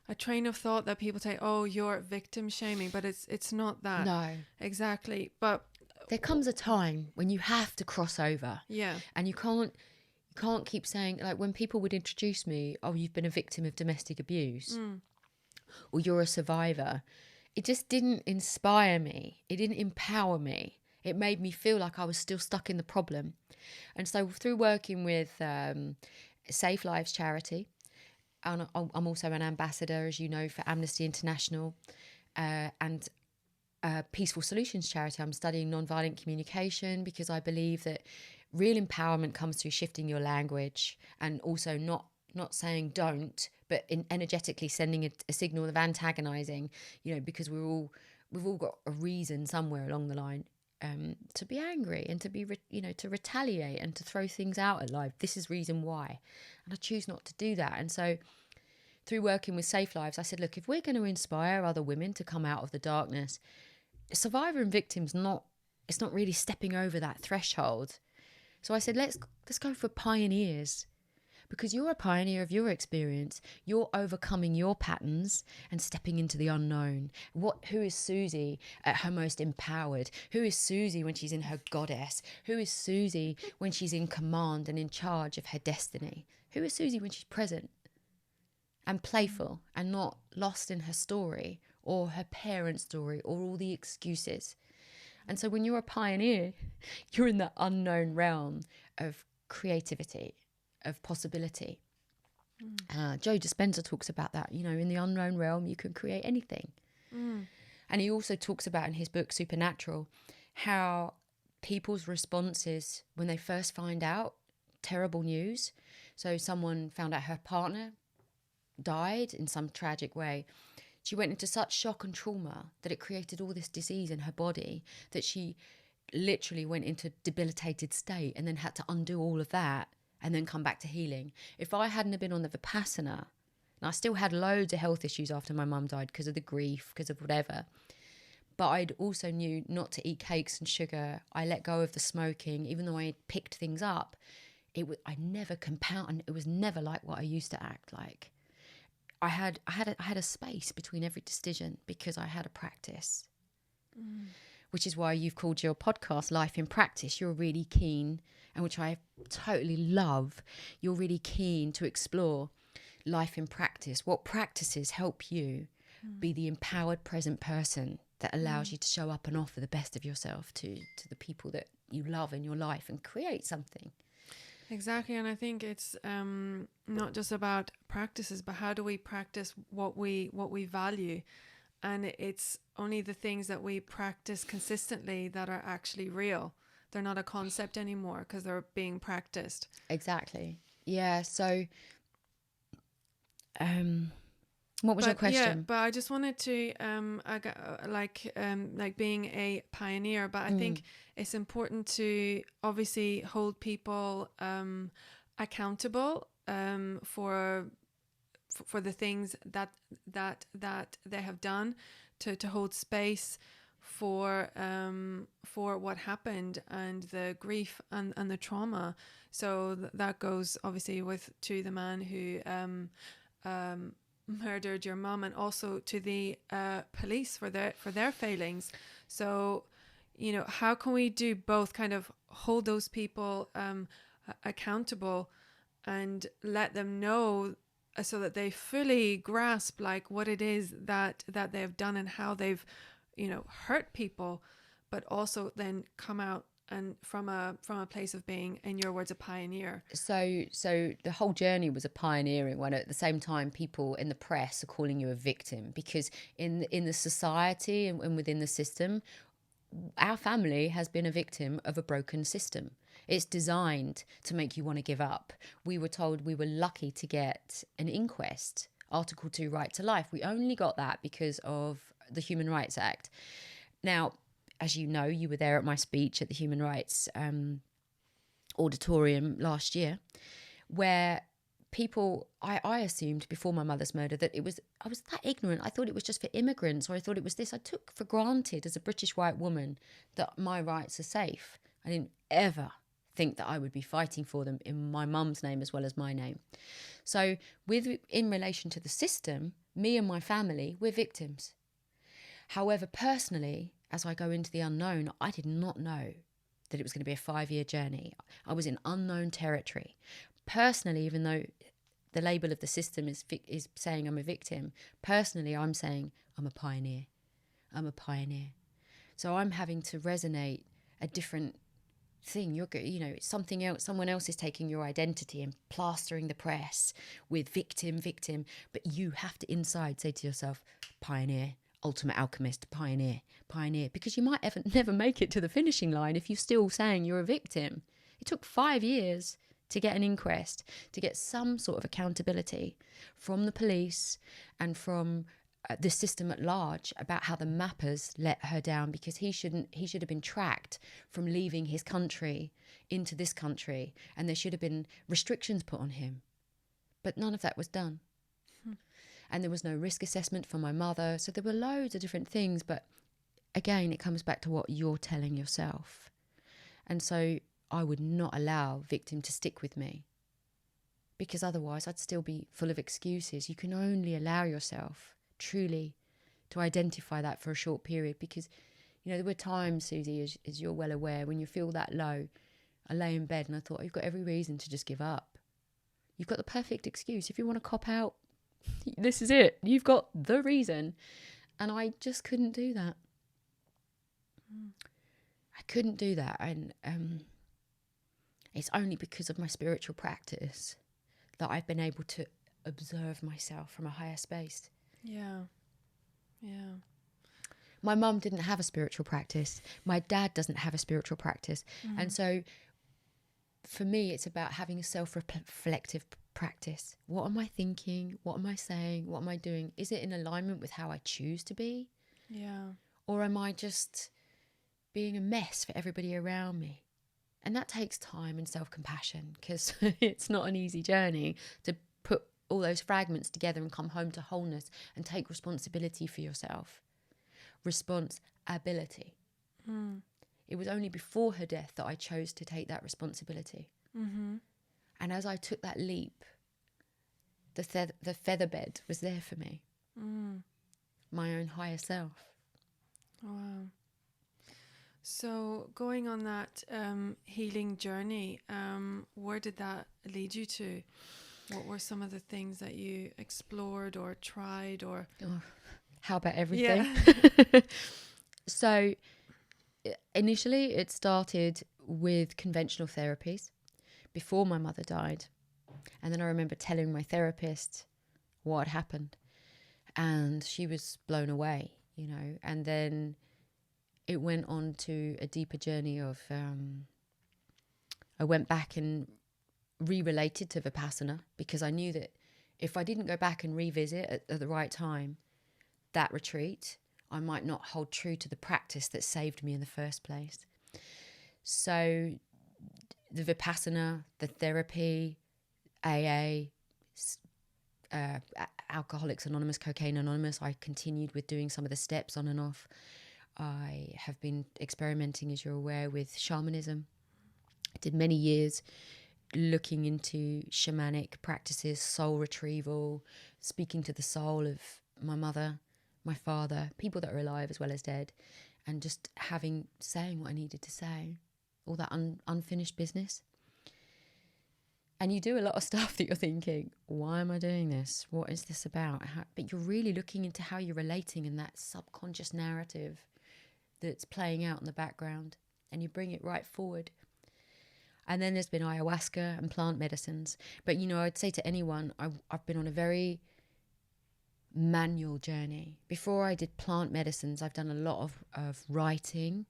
a train of thought that people say, oh, you're victim shaming, but it's not that. No. Exactly. But there comes a time when you have to cross over. Yeah. And you can't keep saying, like, when people would introduce me, oh, you've been a victim of domestic abuse. or you're a survivor, it just didn't inspire me. It didn't empower me. It made me feel like I was still stuck in the problem. And so through working with Safe Lives charity, and I'm also an ambassador, as you know, for Amnesty International and Peaceful Solutions charity. I'm studying nonviolent communication because I believe that real empowerment comes through shifting your language, and also not saying don't, but energetically sending a signal of antagonizing, because we've all got a reason somewhere along the line to be angry and to be to retaliate and to throw things out at life. This is reason why, and I choose not to do that. And so through working with Safe Lives, I said, look, if we're going to inspire other women to come out of the darkness, survivor and victim's it's not really stepping over that threshold. So I said, let's go for pioneers, because you're a pioneer of your experience. You're overcoming your patterns and stepping into the unknown. Who is Susie at her most empowered? Who is Susie when she's in her goddess? Who is Susie when she's in command and in charge of her destiny? Who is Susie when she's present and playful and not lost in her story or her parents' story or all the excuses? And so when you're a pioneer, you're in the unknown realm of creativity, of possibility. Joe Dispenza talks about that, in the unknown realm, you can create anything. And he also talks about in his book, Supernatural, how people's responses when they first find out terrible news. So someone found out her partner died in some tragic way. She went into such shock and trauma that it created all this disease in her body that she literally went into debilitated state and then had to undo all of that and then come back to healing. If I hadn't have been on the Vipassana, and I still had loads of health issues after my mum died because of the grief, because of whatever, but I'd also knew not to eat cakes and sugar. I let go of the smoking, even though I had picked things up. I never compound. It was never like what I used to act like. I had a space between every decision because I had a practice, which is why you've called your podcast Life in Practice. You're really keen, and which I totally love, you're really keen to explore life in practice. What practices help you be the empowered present person that allows you to show up and offer the best of yourself to the people that you love in your life and create something. Exactly. And I think it's not just about practices, but how do we practice what we value? And it's only the things that we practice consistently that are actually real. They're not a concept anymore because they're being practiced. Exactly. Yeah. So what was your question? Yeah, but I just wanted to like being a pioneer, but I think it's important to obviously hold people accountable for the things that they have done, to hold space for what happened and the grief and the trauma. So that goes obviously to the man who murdered your mom, and also to the police for their failings. So how can we do both, kind of hold those people accountable and let them know so that they fully grasp like what it is that they have done and how they've hurt people, but also then come out and from a place of being, in your words, a pioneer. So the whole journey was a pioneering one. At the same time, people in the press are calling you a victim, because in the society and within the system, our family has been a victim of a broken system. It's designed to make you want to give up. We were told we were lucky to get an inquest, Article 2 right to life. We only got that because of the Human Rights Act. Now, as you know, you were there at my speech at the Human Rights Auditorium last year, where people, I assumed before my mother's murder that I was that ignorant. I thought it was just for immigrants, or I thought it was this. I took for granted as a British white woman that my rights are safe. I didn't ever think that I would be fighting for them in my mum's name as well as my name. So in relation to the system, me and my family, we're victims. However, personally, as I go into the unknown, I did not know that it was going to be a 5-year journey. I was in unknown territory. Personally, even though the label of the system is saying I'm a victim. Personally, I'm saying I'm a pioneer. I'm a pioneer. So I'm having to resonate a different thing. It's something else. Someone else is taking your identity and plastering the press with victim, but you have to inside say to yourself, pioneer, ultimate alchemist, pioneer, because you might never make it to the finishing line if you're still saying you're a victim. It took 5 years to get an inquest, to get some sort of accountability from the police and from the system at large about how the mappers let her down, because he should have been tracked from leaving his country into this country, and there should have been restrictions put on him. But none of that was done. And there was no risk assessment for my mother. So there were loads of different things. But again, it comes back to what you're telling yourself. And so I would not allow victim to stick with me, because otherwise I'd still be full of excuses. You can only allow yourself truly to identify that for a short period, because there were times, Susie, as you're well aware, when you feel that low. I lay in bed and I thought, you've got every reason to just give up. You've got the perfect excuse. If you want to cop out, this is it. You've got the reason. And I just couldn't do that. I couldn't do that. And it's only because of my spiritual practice that I've been able to observe myself from a higher space. Yeah. My mum didn't have a spiritual practice. My dad doesn't have a spiritual practice. And so for me, it's about having a self-reflective practice. What am I thinking? What am I saying? What am I doing? Is it in alignment with how I choose to be? Yeah. Or am I just being a mess for everybody around me? And that takes time and self-compassion, because it's not an easy journey to put all those fragments together and come home to wholeness and take responsibility for yourself. Responsibility. It was only before her death that I chose to take that responsibility. And as I took that leap, the featherbed was there for me. My own higher self. Wow. So going on that healing journey, where did that lead you to? What were some of the things that you explored or tried or... Oh, how about everything? Yeah. So initially it started with conventional therapies before my mother died. And then I remember telling my therapist what had happened. And she was blown away, and then it went on to a deeper journey of, I went back and re-related to Vipassana, because I knew that if I didn't go back and revisit at the right time, that retreat, I might not hold true to the practice that saved me in the first place. So the Vipassana, the therapy, AA, Alcoholics Anonymous, Cocaine Anonymous, I continued with doing some of the steps on and off. I have been experimenting, as you're aware, with shamanism. I did many years looking into shamanic practices, soul retrieval, speaking to the soul of my mother, my father, people that are alive as well as dead, and just saying what I needed to say, all that unfinished business. And you do a lot of stuff that you're thinking, why am I doing this? What is this about? But you're really looking into how you're relating in that subconscious narrative that's playing out in the background, and you bring it right forward. And then there's been ayahuasca and plant medicines. But, I'd say to anyone, I've been on a very manual journey. Before I did plant medicines, I've done a lot of writing,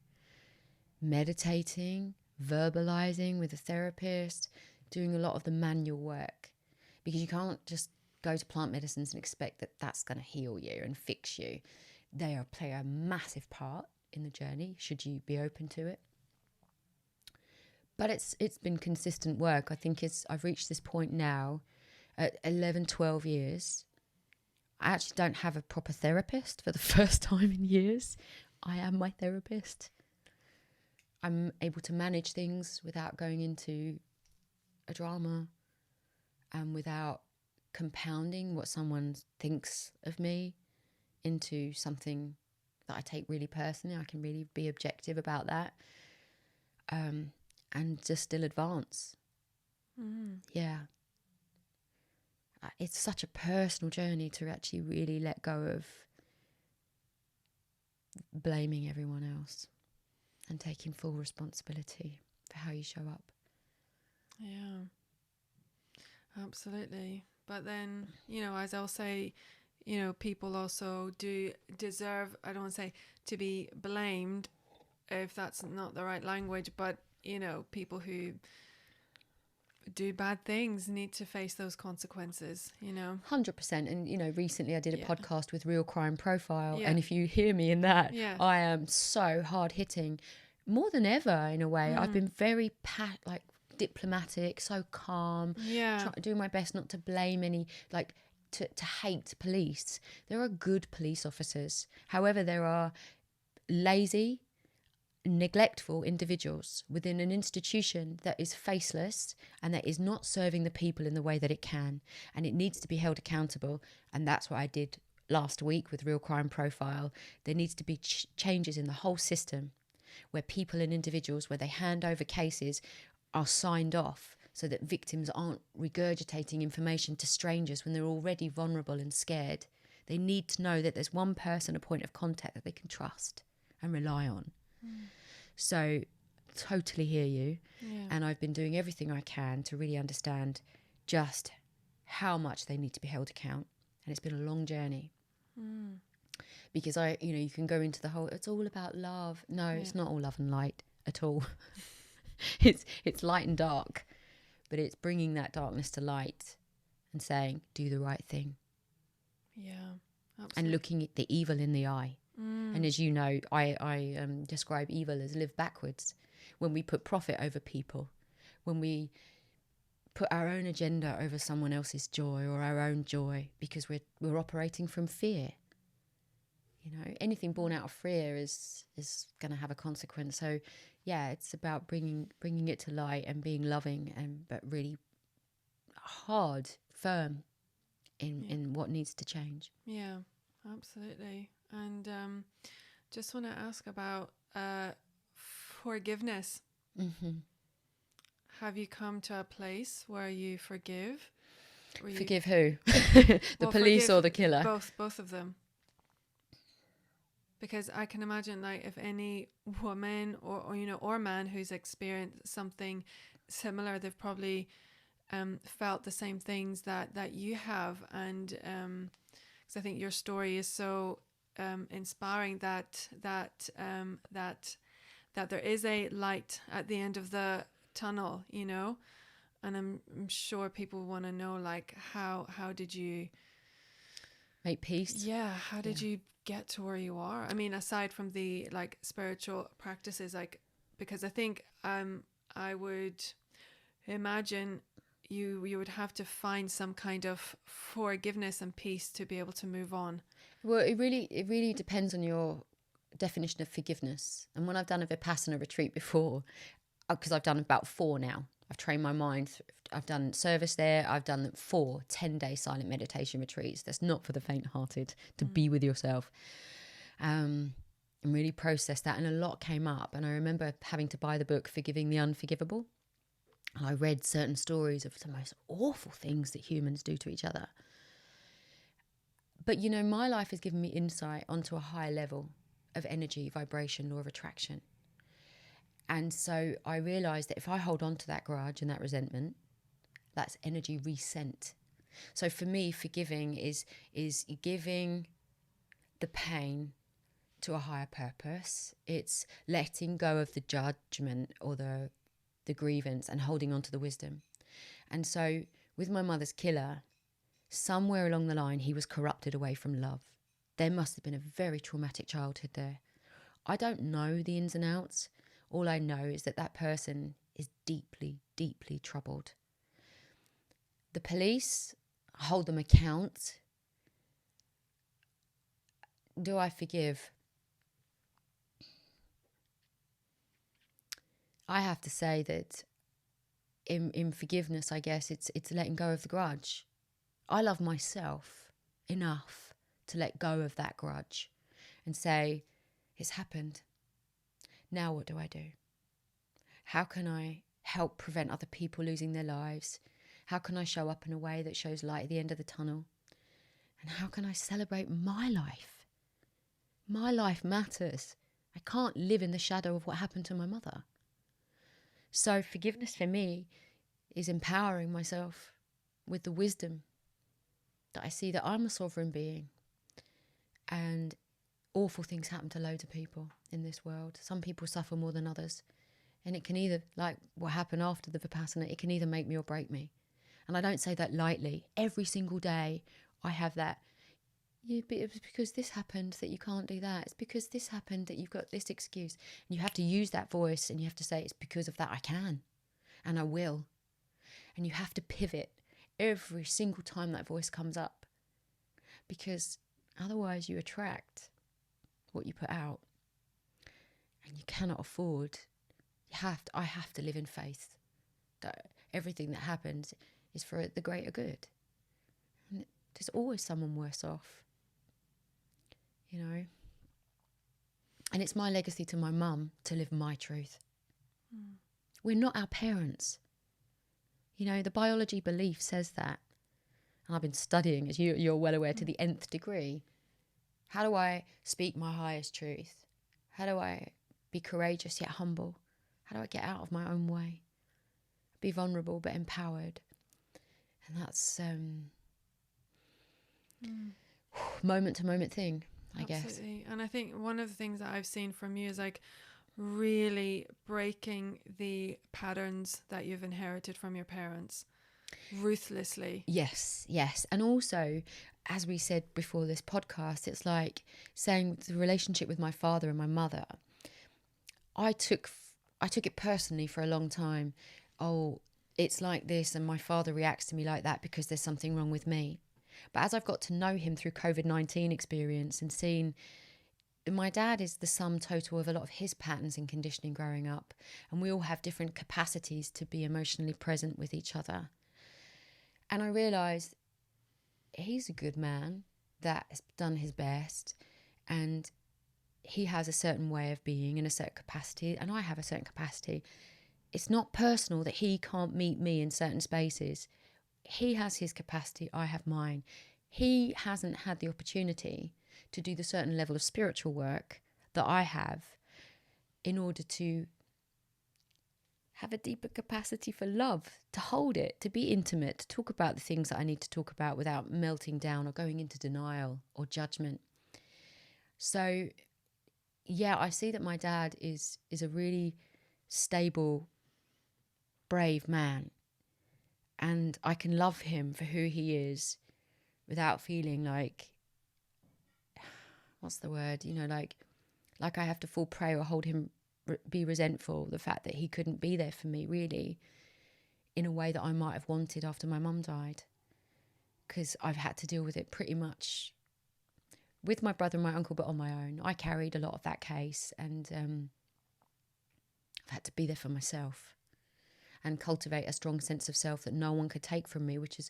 meditating, verbalizing with a therapist, doing a lot of the manual work, because you can't just go to plant medicines and expect that that's going to heal you and fix you. They play a massive part in the journey, should you be open to it. But it's been consistent work. I think I've reached this point now at 11, 12 years. I actually don't have a proper therapist for the first time in years. I am my therapist. I'm able to manage things without going into a drama and without compounding what someone thinks of me into something that I take really personally. I can really be objective about that, and just still advance. Yeah. it's such a personal journey to actually really let go of blaming everyone else and taking full responsibility for how you show up. Yeah, absolutely. But then, you know, as I'll say, you know, people also do deserve, I don't want to say to be blamed if that's not the right language, but, you know, people who do bad things need to face those consequences, you know. 100%. And, you know, recently I did a podcast with Real Crime Profile. Yeah. And if you hear me in that, Yeah. I am so hard hitting, more than ever in a way. I've been very diplomatic, so calm, doing my best not to blame any, like to hate police. There are good police officers. However, there are lazy, neglectful individuals within an institution that is faceless and that is not serving the people in the way that it can, and it needs to be held accountable. And that's what I did last week with Real Crime Profile. There needs to be changes in the whole system where people and individuals, where they hand over cases, are signed off so that victims aren't regurgitating information to strangers when they're already vulnerable and scared. They need to know that there's one person, a point of contact that they can trust and rely on. So totally hear you. And I've been doing everything I can to really understand just how much they need to be held account. And it's been a long journey. Because you can go into the whole, it's all about love. No, it's not all love and light at all. It's light and dark, but it's bringing that darkness to light and saying, do the right thing. Yeah, absolutely. And looking at the evil in the eye. And as you know, I describe evil as live backwards. When we put profit over people, when we put our own agenda over someone else's joy or our own joy, because we're operating from fear. You know, anything born out of fear is going to have a consequence. So, yeah, it's about bringing it to light and being loving, but really hard, firm in what needs to change. Yeah, absolutely. And just want to ask about forgiveness. Have you come to a place where you forgive? Forgive who? The police or the killer? Both of them. Because I can imagine, like, if any woman or man who's experienced something similar, they've probably felt the same things that you have. And because I think your story is so inspiring that there is a light at the end of the tunnel, you know. And I'm sure people want to know, like, how did you make peace? Yeah, how did you get to where you are? I mean, aside from the like spiritual practices, like, because I think I would imagine you would have to find some kind of forgiveness and peace to be able to move on. Well, it really depends on your definition of forgiveness. And when I've done a Vipassana retreat before, because I've done about 4 now, I've trained my mind. I've done service there. I've done 4 10-day silent meditation retreats. That's not for the faint-hearted, to be with yourself. And really process that. And a lot came up. And I remember having to buy the book Forgiving the Unforgivable. And I read certain stories of the most awful things that humans do to each other. But, you know, my life has given me insight onto a higher level of energy, vibration, law of attraction. And so I realised that if I hold on to that grudge and that resentment, that's energy resent. So for me, forgiving is giving the pain to a higher purpose. It's letting go of the judgment or the grievance and holding on to the wisdom. And so with my mother's killer, somewhere along the line, he was corrupted away from love. There must have been a very traumatic childhood there. I don't know the ins and outs. All I know is that person is deeply, deeply troubled. The police hold them account. Do I forgive? I have to say that in forgiveness, I guess, it's letting go of the grudge. I love myself enough to let go of that grudge and say, it's happened. Now what do I do? How can I help prevent other people losing their lives? How can I show up in a way that shows light at the end of the tunnel? And how can I celebrate my life? My life matters. I can't live in the shadow of what happened to my mother. So forgiveness for me is empowering myself with the wisdom that I see that I'm a sovereign being, and awful things happen to loads of people in this world. Some people suffer more than others, and it can either, like what happened after the Vipassana, it can either make me or break me. And I don't say that lightly. Every single day I have that, yeah, but it was because this happened that you can't do that. It's because this happened that you've got this excuse. And you have to use that voice, and you have to say, it's because of that I can, and I will. And you have to pivot every single time that voice comes up, because otherwise you attract what you put out. And you cannot afford, I have to live in faith that everything that happens is for the greater good. And there's always someone worse off, you know. And it's my legacy to my mum to live my truth. We're not our parents. You know, the biology belief says that. And I've been studying, as you're well aware, to the nth degree. How do I speak my highest truth? How do I be courageous yet humble? How do I get out of my own way? Be vulnerable but empowered. And that's moment to moment thing, I guess. Absolutely. And I think one of the things that I've seen from you is like really breaking the patterns that you've inherited from your parents ruthlessly. Yes. And also, as we said before this podcast, it's like saying the relationship with my father and my mother. I took it personally for a long time. Oh, it's like this, and my father reacts to me like that because there's something wrong with me. But as I've got to know him through COVID-19 experience and seen, my dad is the sum total of a lot of his patterns and conditioning growing up, and we all have different capacities to be emotionally present with each other. And I realised he's a good man that has done his best, and he has a certain way of being in a certain capacity, and I have a certain capacity. It's not personal that he can't meet me in certain spaces. He has his capacity, I have mine. He hasn't had the opportunity to do the certain level of spiritual work that I have in order to have a deeper capacity for love, to hold it, to be intimate, to talk about the things that I need to talk about without melting down or going into denial or judgment. So, yeah, I see that my dad is a really stable, brave man. And I can love him for who he is without feeling like, what's the word? You know, like I have to fall prey or hold him, be resentful. The fact that he couldn't be there for me really in a way that I might have wanted after my mum died. Because I've had to deal with it pretty much with my brother and my uncle, but on my own. I carried a lot of that case, and I've had to be there for myself and cultivate a strong sense of self that no one could take from me, which is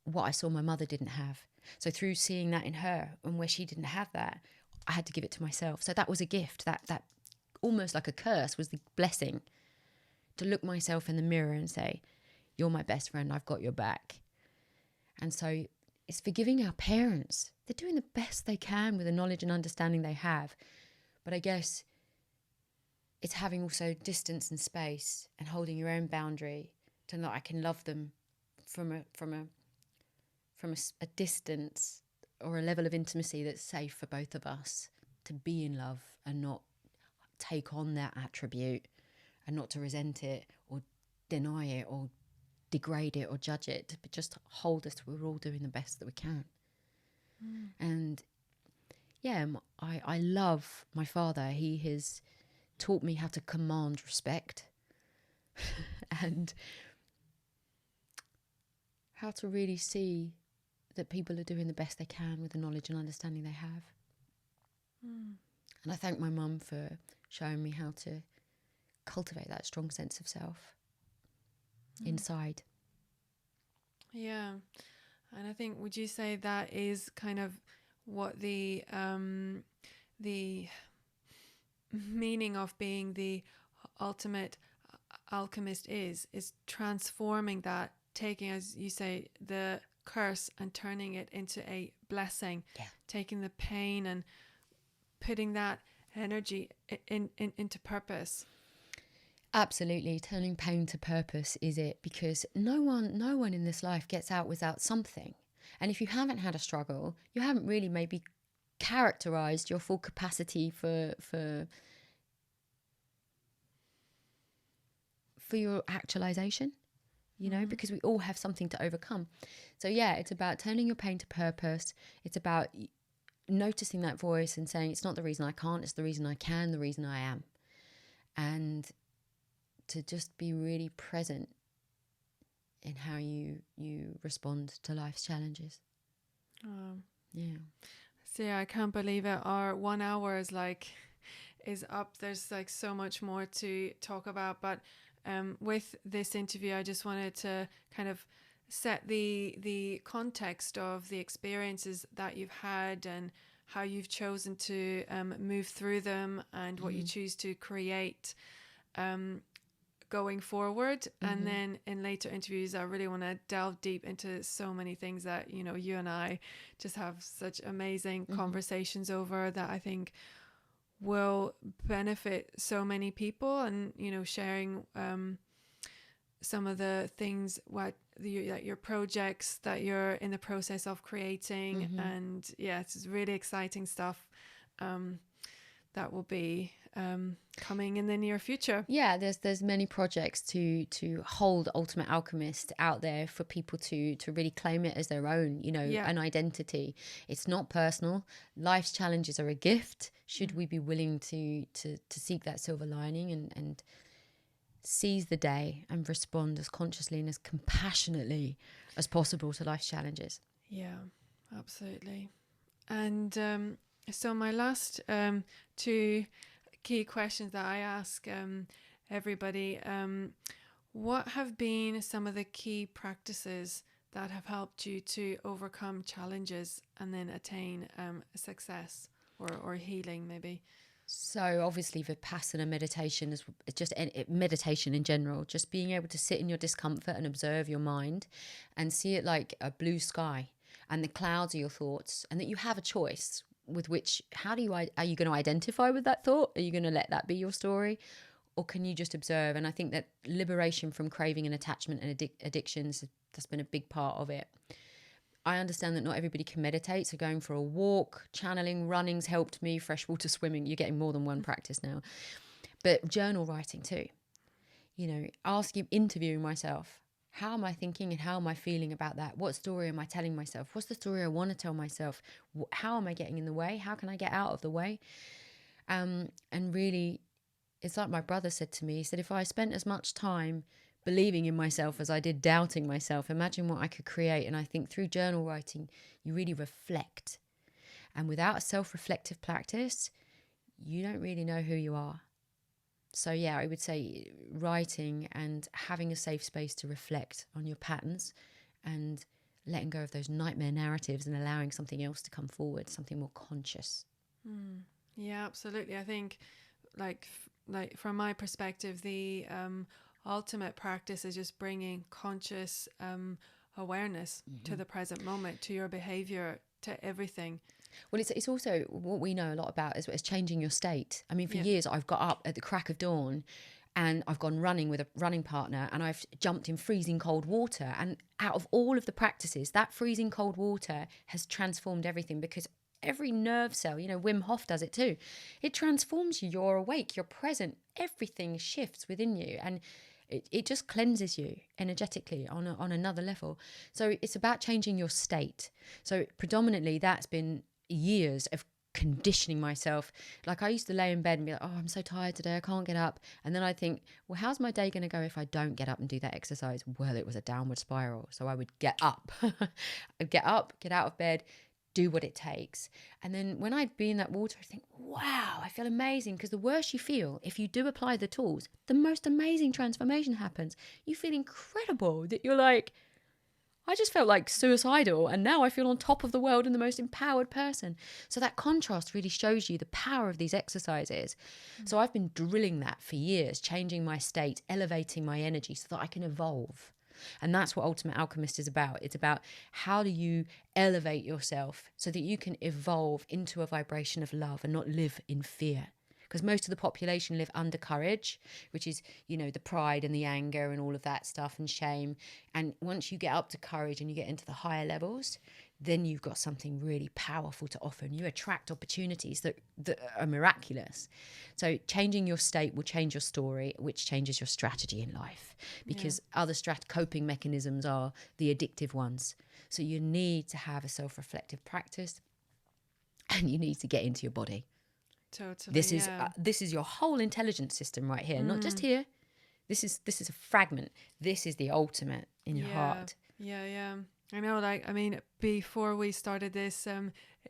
what I saw my mother didn't have. So through seeing that in her, and where she didn't have that, I had to give it to myself. So that was a gift, that almost like a curse was the blessing, to look myself in the mirror and say, you're my best friend, I've got your back. And so it's forgiving our parents. They're doing the best they can with the knowledge and understanding they have. But I guess it's having also distance and space and holding your own boundary to know I can love them from a distance or a level of intimacy that's safe for both of us, to be in love and not take on that attribute, and not to resent it or deny it or degrade it or judge it, but just hold us. We're all doing the best that we can. And yeah, I love my father. He has taught me how to command respect and how to really see that people are doing the best they can with the knowledge and understanding they have. And I thank my mum for showing me how to cultivate that strong sense of self inside. Yeah. And I think, would you say that is kind of what the meaning of being the ultimate alchemist is transforming that taking, as you say, the curse and turning it into a blessing, taking the pain and putting that energy into purpose. Absolutely. Turning pain to purpose is it, because no one in this life gets out without something. And if you haven't had a struggle, you haven't really maybe characterized your full capacity for your actualization, you know, because we all have something to overcome. So yeah, it's about turning your pain to purpose. It's about noticing that voice and saying, it's not the reason I can't, it's the reason I can, the reason I am. And to just be really present in how you respond to life's challenges. Yeah. So yeah, I can't believe it. Our 1 hour is up. There's like so much more to talk about, but with this interview, I just wanted to kind of set the context of the experiences that you've had and how you've chosen to move through them and what you choose to create going forward. And then in later interviews, I really want to delve deep into so many things that, you know, you and I just have such amazing conversations over, that I think will benefit so many people. And, you know, sharing some of the things, your projects that you're in the process of creating. And yeah, it's really exciting stuff that will be coming in the near future. Yeah, there's many projects to hold Ultimate Alchemist out there for people to really claim it as their own, you know, an identity. It's not personal. Life's challenges are a gift. Should we be willing to seek that silver lining and seize the day and respond as consciously and as compassionately as possible to life's challenges? Yeah, absolutely. And so my last two key questions that I ask everybody, what have been some of the key practices that have helped you to overcome challenges and then attain success or healing maybe? So obviously Vipassana meditation is just meditation in general, just being able to sit in your discomfort and observe your mind and see it like a blue sky, and the clouds are your thoughts, and that you have a choice with which, are you going to identify with that thought? Are you going to let that be your story? Or can you just observe? And I think that liberation from craving and attachment and addictions, that's been a big part of it. I understand that not everybody can meditate, so going for a walk, channeling, running's helped me, freshwater swimming, you're getting more than one practice now. But journal writing too. You know, interviewing myself. How am I thinking and how am I feeling about that? What story am I telling myself? What's the story I want to tell myself? How am I getting in the way? How can I get out of the way? And really, it's like my brother said to me. He said, if I spent as much time believing in myself as I did doubting myself, imagine what I could create. And I think through journal writing, you really reflect. And without a self-reflective practice, you don't really know who you are. So yeah, I would say writing and having a safe space to reflect on your patterns and letting go of those nightmare narratives and allowing something else to come forward, something more conscious. Yeah, absolutely. I think like from my perspective, the ultimate practice is just bringing conscious awareness to the present moment, to your behavior, to everything. Well, it's also what we know a lot about is changing your state. I mean, for years, I've got up at the crack of dawn and I've gone running with a running partner and I've jumped in freezing cold water. And out of all of the practices, that freezing cold water has transformed everything, because every nerve cell, you know, Wim Hof does it too. It transforms you. You're awake, you're present. Everything shifts within you. And it just cleanses you energetically on another level. So it's about changing your state. So predominantly that's been years of conditioning myself. Like I used to lay in bed and be like, oh, I'm so tired today, I can't get up. And then I'd think, well, how's my day going to go if I don't get up and do that exercise? Well, it was a downward spiral. So I would get up. I'd get up, get out of bed, do what it takes. And then when I'd be in that water, I think, wow, I feel amazing. Because the worse you feel, if you do apply the tools, the most amazing transformation happens. You feel incredible, that you're like, I just felt like suicidal and now I feel on top of the world and the most empowered person. So that contrast really shows you the power of these exercises. So I've been drilling that for years, changing my state, elevating my energy so that I can evolve. And that's what Ultimate Alchemist is about. It's about how do you elevate yourself so that you can evolve into a vibration of love and not live in fear. Because most of the population live under courage, which is, the pride and the anger and all of that stuff and shame. And once you get up to courage and you get into the higher levels, then you've got something really powerful to offer, and you attract opportunities that are miraculous. So changing your state will change your story, which changes your strategy in life, because other coping mechanisms are the addictive ones. So you need to have a self-reflective practice, and you need to get into your body. Totally. This is your whole intelligence system right here, not just here. This is a fragment. This is the ultimate in your heart. Yeah. I know, before we started this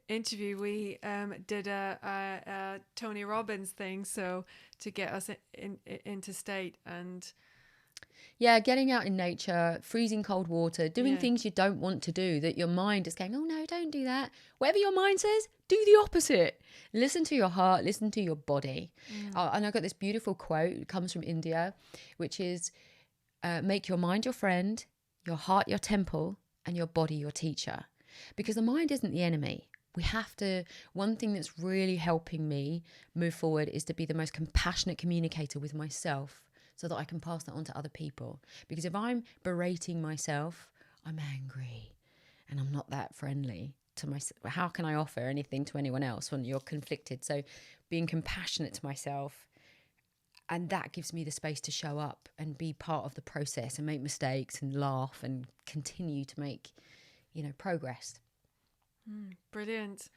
interview, we did a Tony Robbins thing, so to get us into state. And yeah, getting out in nature, freezing cold water, doing things you don't want to do, that your mind is going, oh no, don't do that. Whatever your mind says, do the opposite. Listen to your heart, listen to your body. And I got this beautiful quote, it comes from India, which is, make your mind your friend, your heart your temple, and your body your teacher. Because the mind isn't the enemy. One thing that's really helping me move forward is to be the most compassionate communicator with myself, so that I can pass that on to other people. Because if I'm berating myself, I'm angry and I'm not that friendly to myself. How can I offer anything to anyone else when you're conflicted? So being compassionate to myself, and that gives me the space to show up and be part of the process and make mistakes and laugh and continue to make, progress. Brilliant.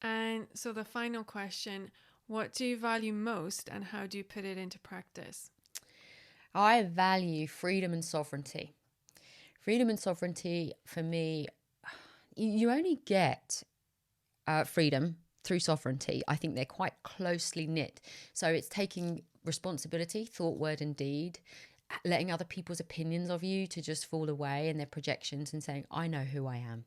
And so the final question, what do you value most and how do you put it into practice? I value freedom and sovereignty. Freedom and sovereignty, for me, you only get freedom through sovereignty. I think they're quite closely knit. So it's taking responsibility, thought, word and deed, letting other people's opinions of you to just fall away and their projections, and saying, I know who I am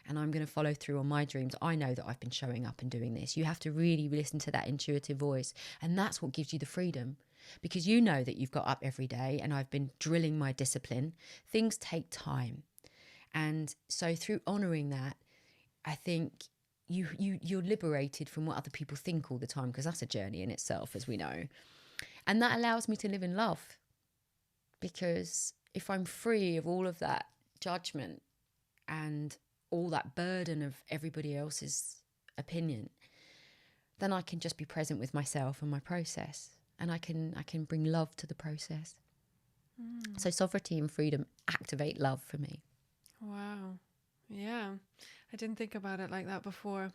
and I'm going to follow through on my dreams. I know that I've been showing up and doing this. You have to really listen to that intuitive voice, and that's what gives you the freedom. Because you know that you've got up every day, and I've been drilling my discipline. Things take time. And so through honouring that, I think you're liberated from what other people think all the time, because that's a journey in itself, as we know. And that allows me to live in love. Because if I'm free of all of that judgment and all that burden of everybody else's opinion, then I can just be present with myself and my process. And I can bring love to the process. So sovereignty and freedom activate love for me. Wow. Yeah. I didn't think about it like that before.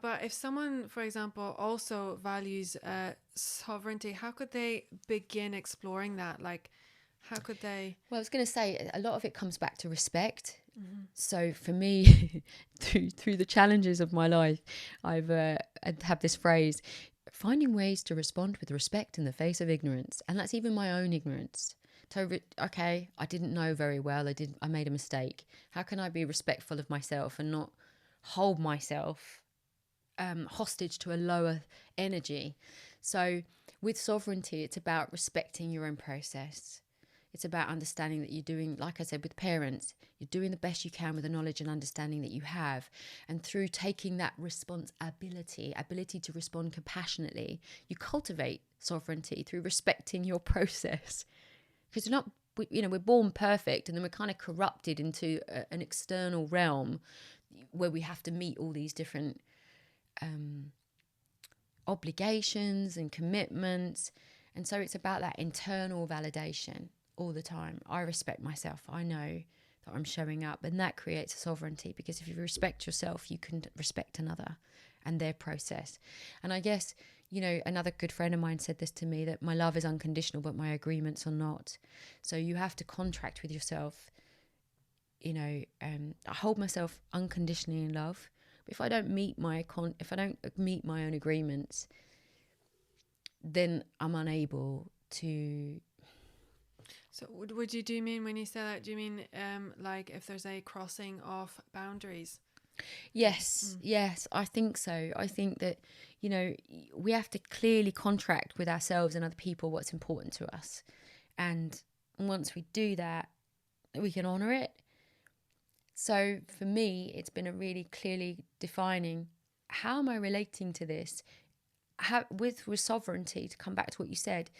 But if someone, for example, also values sovereignty, how could they begin exploring that? Like, how could they? Well, I was going to say, a lot of it comes back to respect. So for me, through the challenges of my life, I've had this phrase, finding ways to respond with respect in the face of ignorance. And that's even my own ignorance. Okay, I didn't know very well. I made a mistake. How can I be respectful of myself and not hold myself hostage to a lower energy? So with sovereignty, it's about respecting your own process. It's about understanding that you're doing, like I said, with parents, you're doing the best you can with the knowledge and understanding that you have. And through taking that ability to respond compassionately, you cultivate sovereignty through respecting your process. Because we're born perfect, and then we're kind of corrupted into an external realm where we have to meet all these different obligations and commitments. And so it's about that internal validation all the time. I respect myself. I know that I'm showing up, and that creates a sovereignty, because if you respect yourself, you can respect another and their process. And I guess, another good friend of mine said this to me, that my love is unconditional, but my agreements are not. So you have to contract with yourself. I hold myself unconditionally in love, but if I don't meet my own agreements, then I'm unable to. So do you mean, when you say that, do you mean like if there's a crossing of boundaries? Yes, I think so. I think that, we have to clearly contract with ourselves and other people what's important to us. And once we do that, we can honor it. So for me, it's been a really clearly defining, how am I relating to this? With sovereignty, to come back to what you said,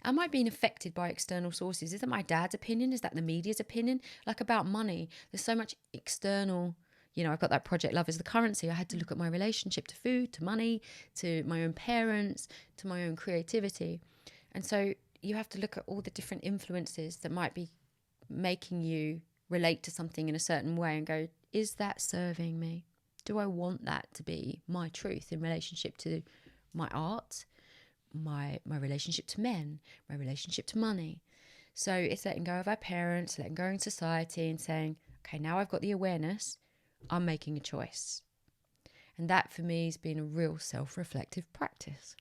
am I being affected by external sources? Is that my dad's opinion? Is that the media's opinion? Like about money, there's so much external, I've got that Project Love as the currency. I had to look at my relationship to food, to money, to my own parents, to my own creativity. And so you have to look at all the different influences that might be making you relate to something in a certain way and go, is that serving me? Do I want that to be my truth in relationship to my art, my relationship to men, my relationship to money? So it's letting go of our parents, letting go in society and saying, okay, now I've got the awareness, I'm making a choice. And that for me has been a real self-reflective practice.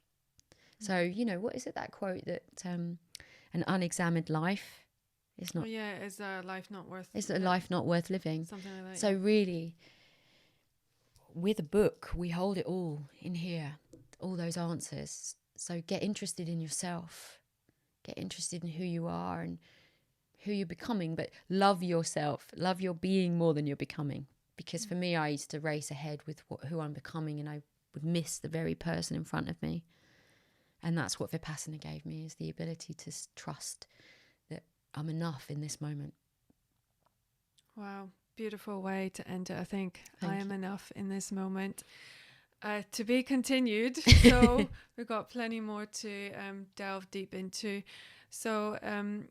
So, what is it, that quote that an unexamined life is not... is a life not worth... Is a life not worth living? Something like that. So really, with a book, we hold it all in here, all those answers. So get interested in yourself. Get interested in who you are and who you're becoming, but love yourself. Love your being more than your becoming. Because for me, I used to race ahead with who I'm becoming, and I would miss the very person in front of me. And that's what Vipassana gave me, is the ability to trust that I'm enough in this moment. Wow. Beautiful way to end it, I think. Thank I am you. enough in this moment. To be continued. So we've got plenty more to delve deep into. So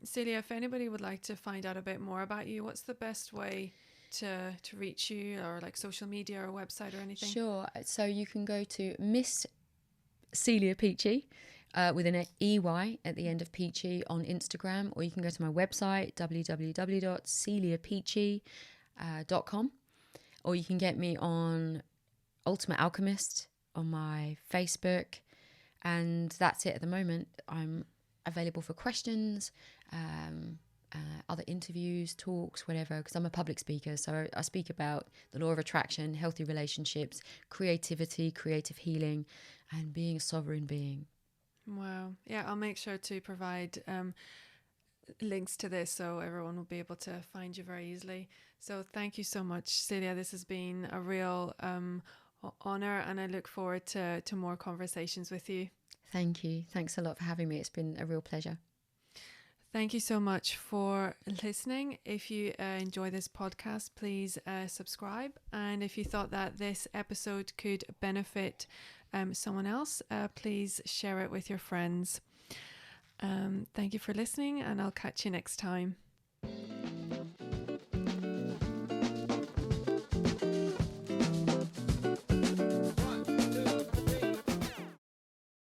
Celia, if anybody would like to find out a bit more about you, what's the best way to reach you, or like social media or website or anything? Sure. So you can go to Miss Celia Peachey with an EY at the end of Peachey on Instagram, or you can go to my website, www.celiapeachey.com, or you can get me on Ultimate Alchemist on my Facebook, and that's it at the moment. I'm available for questions, other interviews, talks, whatever, because I'm a public speaker. So I speak about the law of attraction, healthy relationships, creativity, creative healing, and being a sovereign being. Wow. Yeah, I'll make sure to provide links to this so everyone will be able to find you very easily. So thank you so much, Celia. This has been a real honor, and I look forward to more conversations with you. Thank you. Thanks a lot for having me. It's been a real pleasure. Thank you so much for listening. If you enjoy this podcast, please subscribe. And if you thought that this episode could benefit someone else, please share it with your friends. Thank you for listening, and I'll catch you next time.